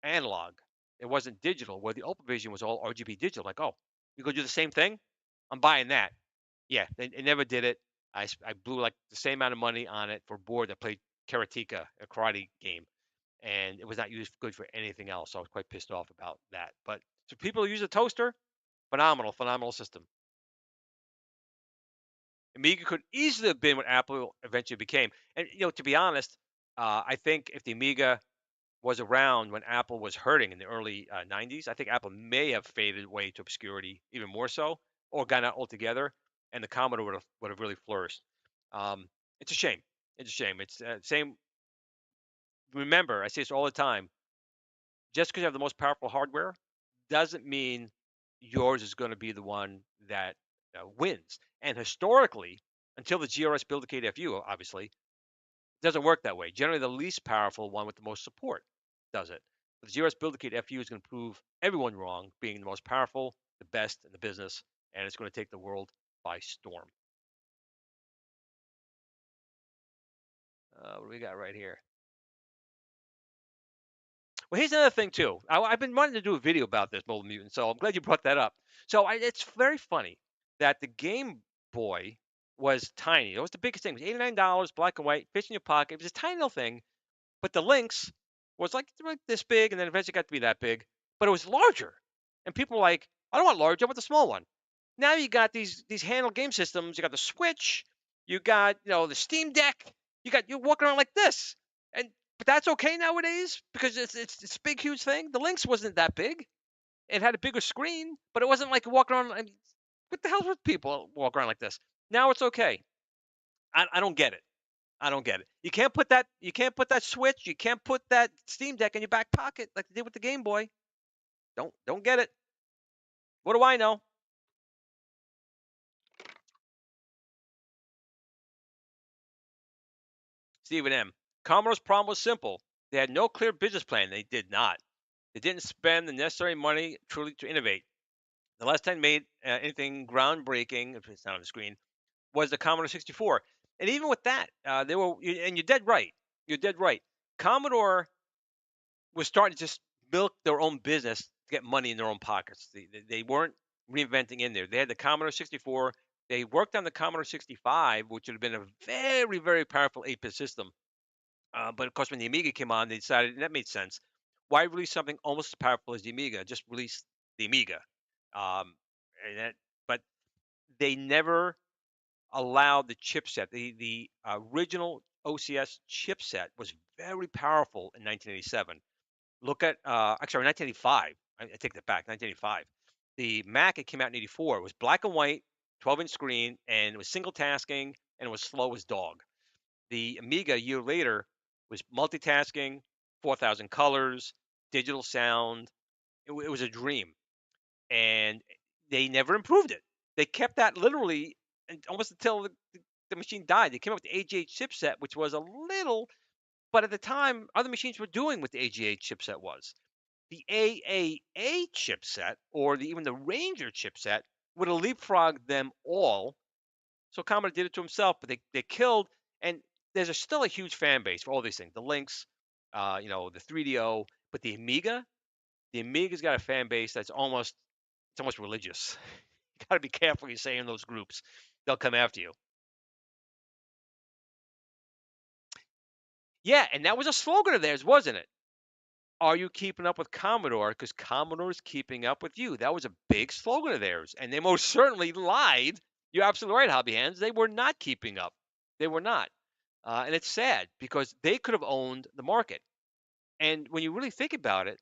analog. It wasn't digital, where the Opal Vision was all RGB digital. Like, oh, you go do the same thing? I'm buying that. Yeah, they never did it. I blew like the same amount of money on it for a board that played Karateka, a karate game, and it was not used good for anything else. So I was quite pissed off about that. But to people who use a toaster, phenomenal system. Amiga could easily have been what Apple eventually became. And to be honest, I think if the Amiga was around when Apple was hurting in the early 90s, I think Apple may have faded away to obscurity even more so, or gone out altogether, and the Commodore would have really flourished. It's a shame. It's a shame. It's same. Remember, I say this all the time. Just because you have the most powerful hardware doesn't mean yours is going to be the one that wins. And historically, until the GRS Build-A-Cade FU, obviously, it doesn't work that way. Generally, the least powerful one with the most support does it. But the GRS Build-A-Cade FU is going to prove everyone wrong, being the most powerful, the best in the business, and it's going to take the world by storm. What do we got right here? Well, here's another thing too. I've been wanting to do a video about this, Mobile Mutant, so I'm glad you brought that up. So it's very funny that the Game Boy was tiny. It was the biggest thing. It was $89, black and white, fits in your pocket. It was a tiny little thing, but the Lynx was like this big, and then eventually got to be that big, but it was larger. And people were like, I don't want large, I want the small one. Now you got these handheld game systems. You got the Switch. You got the Steam Deck. You're walking around like this, but that's okay nowadays because it's a big, huge thing. The Lynx wasn't that big. It had a bigger screen, but it wasn't like walking around. I mean, what the hell's with people walk around like this? Now it's okay. I don't get it. I don't get it. You can't put that Switch. You can't put that Steam Deck in your back pocket like they did with the Game Boy. Don't get it. What do I know? Stephen M. Commodore's problem was simple. They had no clear business plan. They did not. They didn't spend the necessary money truly to innovate. The last time made anything groundbreaking, if it's not on the screen, was the Commodore 64. And even with that, they were, and you're dead right. You're dead right. Commodore was starting to just milk their own business to get money in their own pockets. They weren't reinventing in there. They had the Commodore 64. They worked on the Commodore 65, which would have been a very, very powerful 8-bit system. But of course, when the Amiga came on, they decided that made sense. Why release something almost as powerful as the Amiga? Just release the Amiga. But they never allowed the chipset. The original OCS chipset was very powerful in 1987. Look at, actually, 1985. I take that back, 1985. The Mac, it came out in 84. It was black and white, 12-inch screen, and it was single tasking, and it was slow as dog. The Amiga, a year later, was multitasking, 4,000 colors, digital sound. It was a dream. And they never improved it. They kept that literally almost until the machine died. They came up with the AGA chipset, which was a little, but at the time, other machines were doing what the AGA chipset was. The AAA chipset, or even the Ranger chipset, would have leapfrogged them all. So Commodore did it to himself, but they killed, and there's still a huge fan base for all these things. The Lynx, the 3DO, but the Amiga's got a fan base that's almost religious. You got to be careful what you say in those groups. They'll come after you. Yeah, and that was a slogan of theirs, wasn't it? are you keeping up with Commodore? Because Commodore's keeping up with you. That was a big slogan of theirs, and they most certainly lied. You're absolutely right, Hobby Hands. They were not keeping up. They were not. And it's sad because they could have owned the market. And when you really think about it,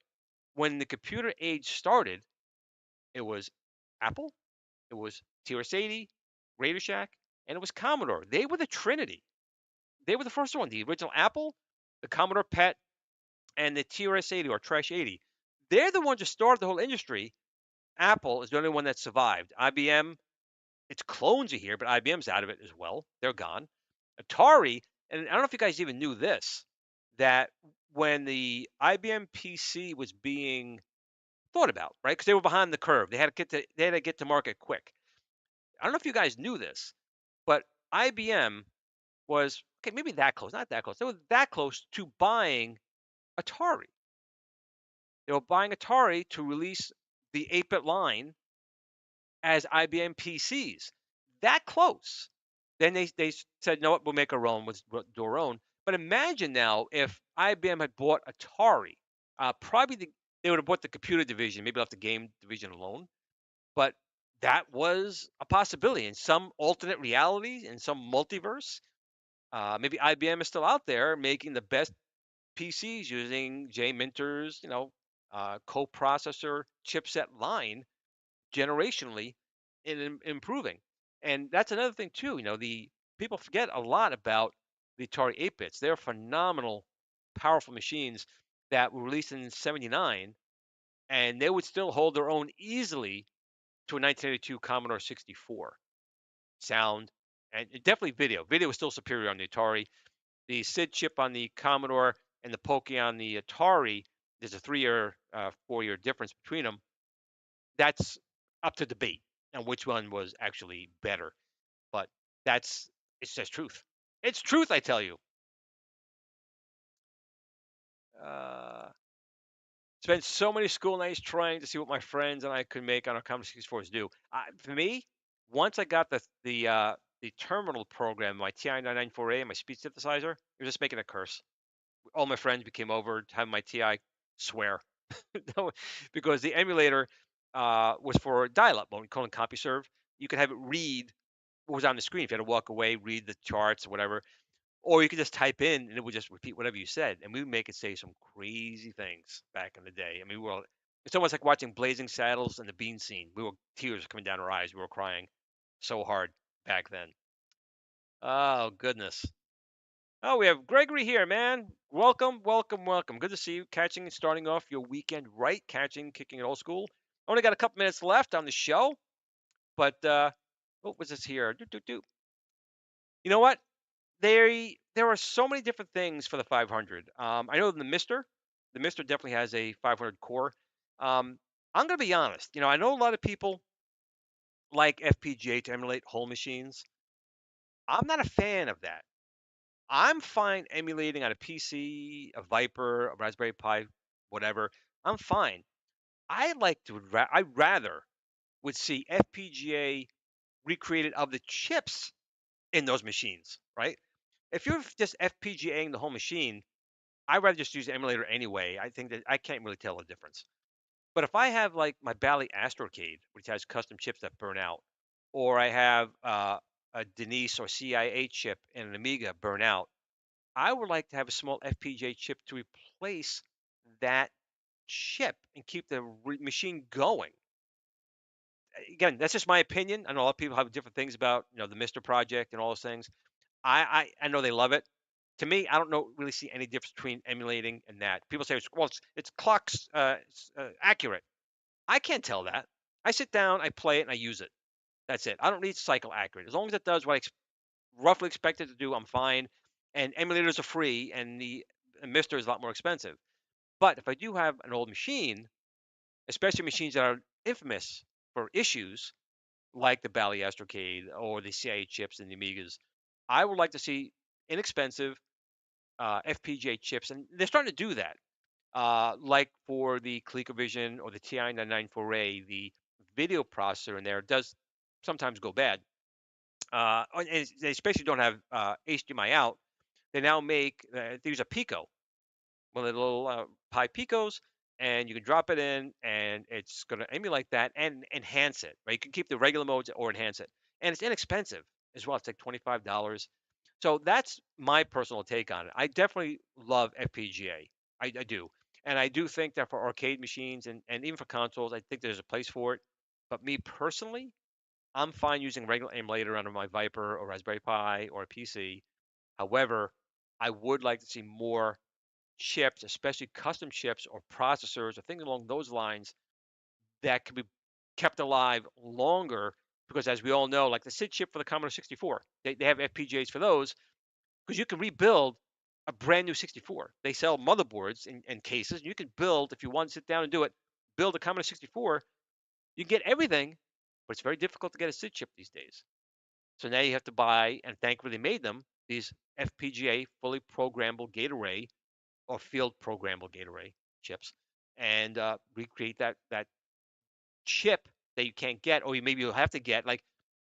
when the computer age started, it was Apple, it was TRS-80, Radio Shack, and it was Commodore. They were the Trinity. They were the first one. The original Apple, the Commodore PET, and the TRS-80 or Trash 80. They're the ones that started the whole industry. Apple is the only one that survived. IBM, its clones are here, but IBM's out of it as well. They're gone. Atari, and I don't know if you guys even knew this, that when the IBM PC was being thought about, right? Because they were behind the curve. They had to get to market quick. I don't know if you guys knew this, but IBM was okay, maybe that close, not that close. They were that close to buying Atari. They were buying Atari to release the 8-bit line as IBM PCs. That close. Then they said, no, we'll make our own, we'll do our own. But imagine now if IBM had bought Atari, probably they would have bought the computer division, maybe left the game division alone. But that was a possibility in some alternate reality, in some multiverse. Maybe IBM is still out there making the best PCs using J Minter's, co-processor chipset line generationally and improving. And that's another thing too. The people forget a lot about the Atari 8-bits. They're phenomenal, powerful machines that were released in '79, and they would still hold their own easily to a 1982 Commodore 64. Sound and definitely video. Video was still superior on the Atari. The SID chip on the Commodore and the Poki on the Atari, there's a 3-year, 4-year difference between them. That's up to debate on which one was actually better. But it's just truth. It's truth, I tell you. Spent so many school nights trying to see what my friends and I could make on our Commodore 64s do. For me, once I got the terminal program, my TI-994A, my speed synthesizer, it was just making a curse. All my friends became over to have my TI swear. Because the emulator was for dial-up mode, we call it CompuServe. You could have it read what was on the screen. If you had to walk away, read the charts or whatever, or you could just type in and it would just repeat whatever you said, and we would make it say some crazy things back in the day. I mean, it's almost like watching Blazing Saddles and the Bean Scene. Tears coming down our eyes. We were crying so hard back then. Oh goodness. Oh, we have Gregory here, man. Welcome, welcome, welcome. Good to see you. Catching and starting off your weekend right. Kicking It Old Skool. Only got a couple minutes left on the show, but what was this here? You know what? There are so many different things for the 500. I know the Mister definitely has a 500 core. I'm gonna be honest. I know a lot of people like FPGA to emulate whole machines. I'm not a fan of that. I'm fine emulating on a PC, a Viper, a Raspberry Pi, whatever. I'm fine. I rather would see FPGA recreated of the chips in those machines, right? If you're just FPGAing the whole machine, I'd rather just use the emulator anyway. I think that I can't really tell the difference. But if I have like my Bally Astrocade, which has custom chips that burn out, or I have a Denise or CIA chip and an Amiga burn out, I would like to have a small FPGA chip to replace that chip and keep the machine going. Again, that's just my opinion. I know a lot of people have different things about the Mister project and all those things. I know they love it. To me, I don't really see any difference between emulating and that. People say, well, it's clocks accurate. I can't tell that. I sit down, I play it, and I use it. That's it. I don't need cycle accurate. As long as it does what I roughly expect it to do, I'm fine. And emulators are free, and the Mister is a lot more expensive. But if I do have an old machine, especially machines that are infamous for issues like the Bally Astrocade or the CIA chips and the Amigas, I would like to see inexpensive FPGA chips, and they're starting to do that. Like for the ColecoVision or the TI-994A, the video processor in there does sometimes go bad. And they especially don't have HDMI out. They now make they use a Pico, one of the little Pi Picos, and you can drop it in, and it's going to emulate that and enhance it. Right, you can keep the regular modes or enhance it, and it's inexpensive as well. It's like $25. So that's my personal take on it. I definitely love FPGA. I do. And I do think that for arcade machines and even for consoles, I think there's a place for it. But me personally, I'm fine using regular emulator under my Viper or Raspberry Pi or a PC. However, I would like to see more chips, especially custom chips or processors or things along those lines that can be kept alive longer. Because as we all know, like the SID chip for the Commodore 64, they have FPGAs for those because you can rebuild a brand new 64. They sell motherboards and cases. And you can build, if you want to sit down and do it, build a Commodore 64. You can get everything, but it's very difficult to get a SID chip these days. So now you have to buy, and thankfully they made them, these FPGA fully programmable gate array or field programmable gate array chips, and recreate that chip that you can't get, or maybe you'll have to get. Like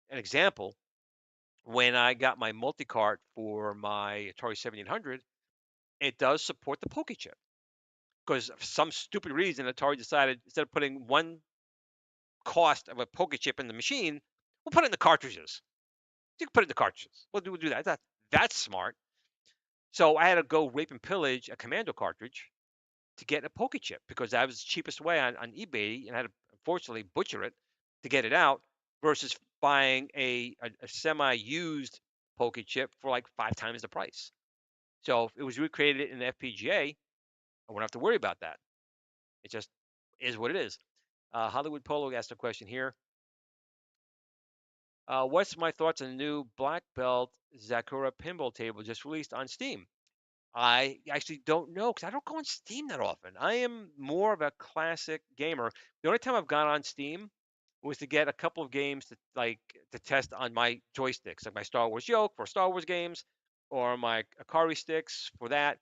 an example, when I got my multi-cart for my Atari 7800, it does support the Poke chip because for some stupid reason Atari decided instead of putting one cost of a Poke chip in the machine, we'll put it in the cartridges. You can put it in the cartridges. We'll do that. That's smart. So I had to go rape and pillage a Commando cartridge to get a Poke chip because that was the cheapest way on eBay, and I had to unfortunately butcher it to get it out versus buying a semi-used Poke chip for like 5 times the price. So if it was recreated in the FPGA, I wouldn't have to worry about that. It just is what it is. Hollywood Polo asked a question here. What's my thoughts on the new black belt Zakura pinball table just released on Steam? I actually don't know because I don't go on Steam that often. I am more of a classic gamer. The only time I've gone on Steam was to get a couple of games to test on my joysticks, like my Star Wars Yoke for Star Wars games, or my Ikari sticks for that.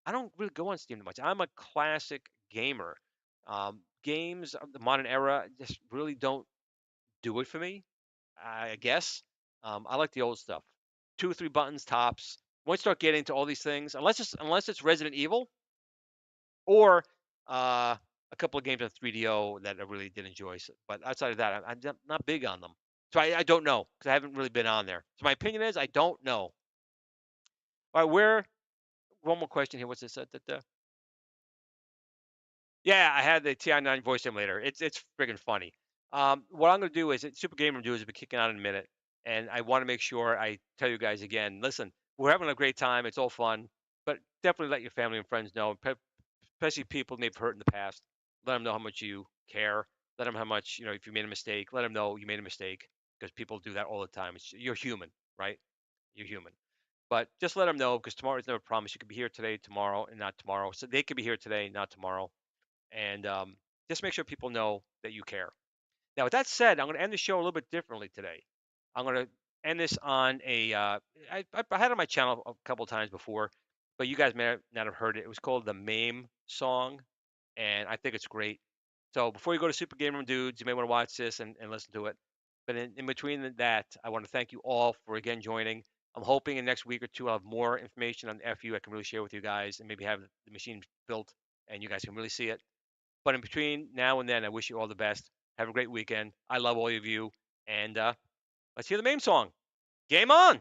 I don't really go on Steam that much. I'm a classic gamer. Games of the modern era just really don't do it for me. I guess. I like the old stuff. 2 or 3 buttons tops. Once you start getting into all these things, unless it's Resident Evil or a couple of games on 3DO that I really did enjoy. But outside of that, I'm not big on them. So I don't know because I haven't really been on there. So my opinion is I don't know. All right, one more question here. What's this? Yeah, I had the TI-9 voice simulator. It's friggin' funny. What I'm gonna do is Super Gamer Dudes will be kicking out in a minute, and I want to make sure I tell you guys again. Listen, we're having a great time. It's all fun, but definitely let your family and friends know, especially people they've hurt in the past. Let them know how much you care. Let them how much if you made a mistake. Let them know you made a mistake because people do that all the time. You're human, right? You're human. But just let them know because tomorrow is never promised. You could be here today, tomorrow, and not tomorrow. So they could be here today, not tomorrow. And just make sure people know that you care. Now, with that said, I'm going to end the show a little bit differently today. I'm going to end this on I had it on my channel a couple of times before, but you guys may not have heard it. It was called the MAME song, and I think it's great. So before you go to Super Gamer Dudes, you may want to watch this and listen to it. But in between that, I want to thank you all for again joining. I'm hoping in the next week or two I'll have more information on the FU I can really share with you guys and maybe have the machine built and you guys can really see it. But in between now and then, I wish you all the best. Have a great weekend. I love all of you. And let's hear the MAME song. Game on!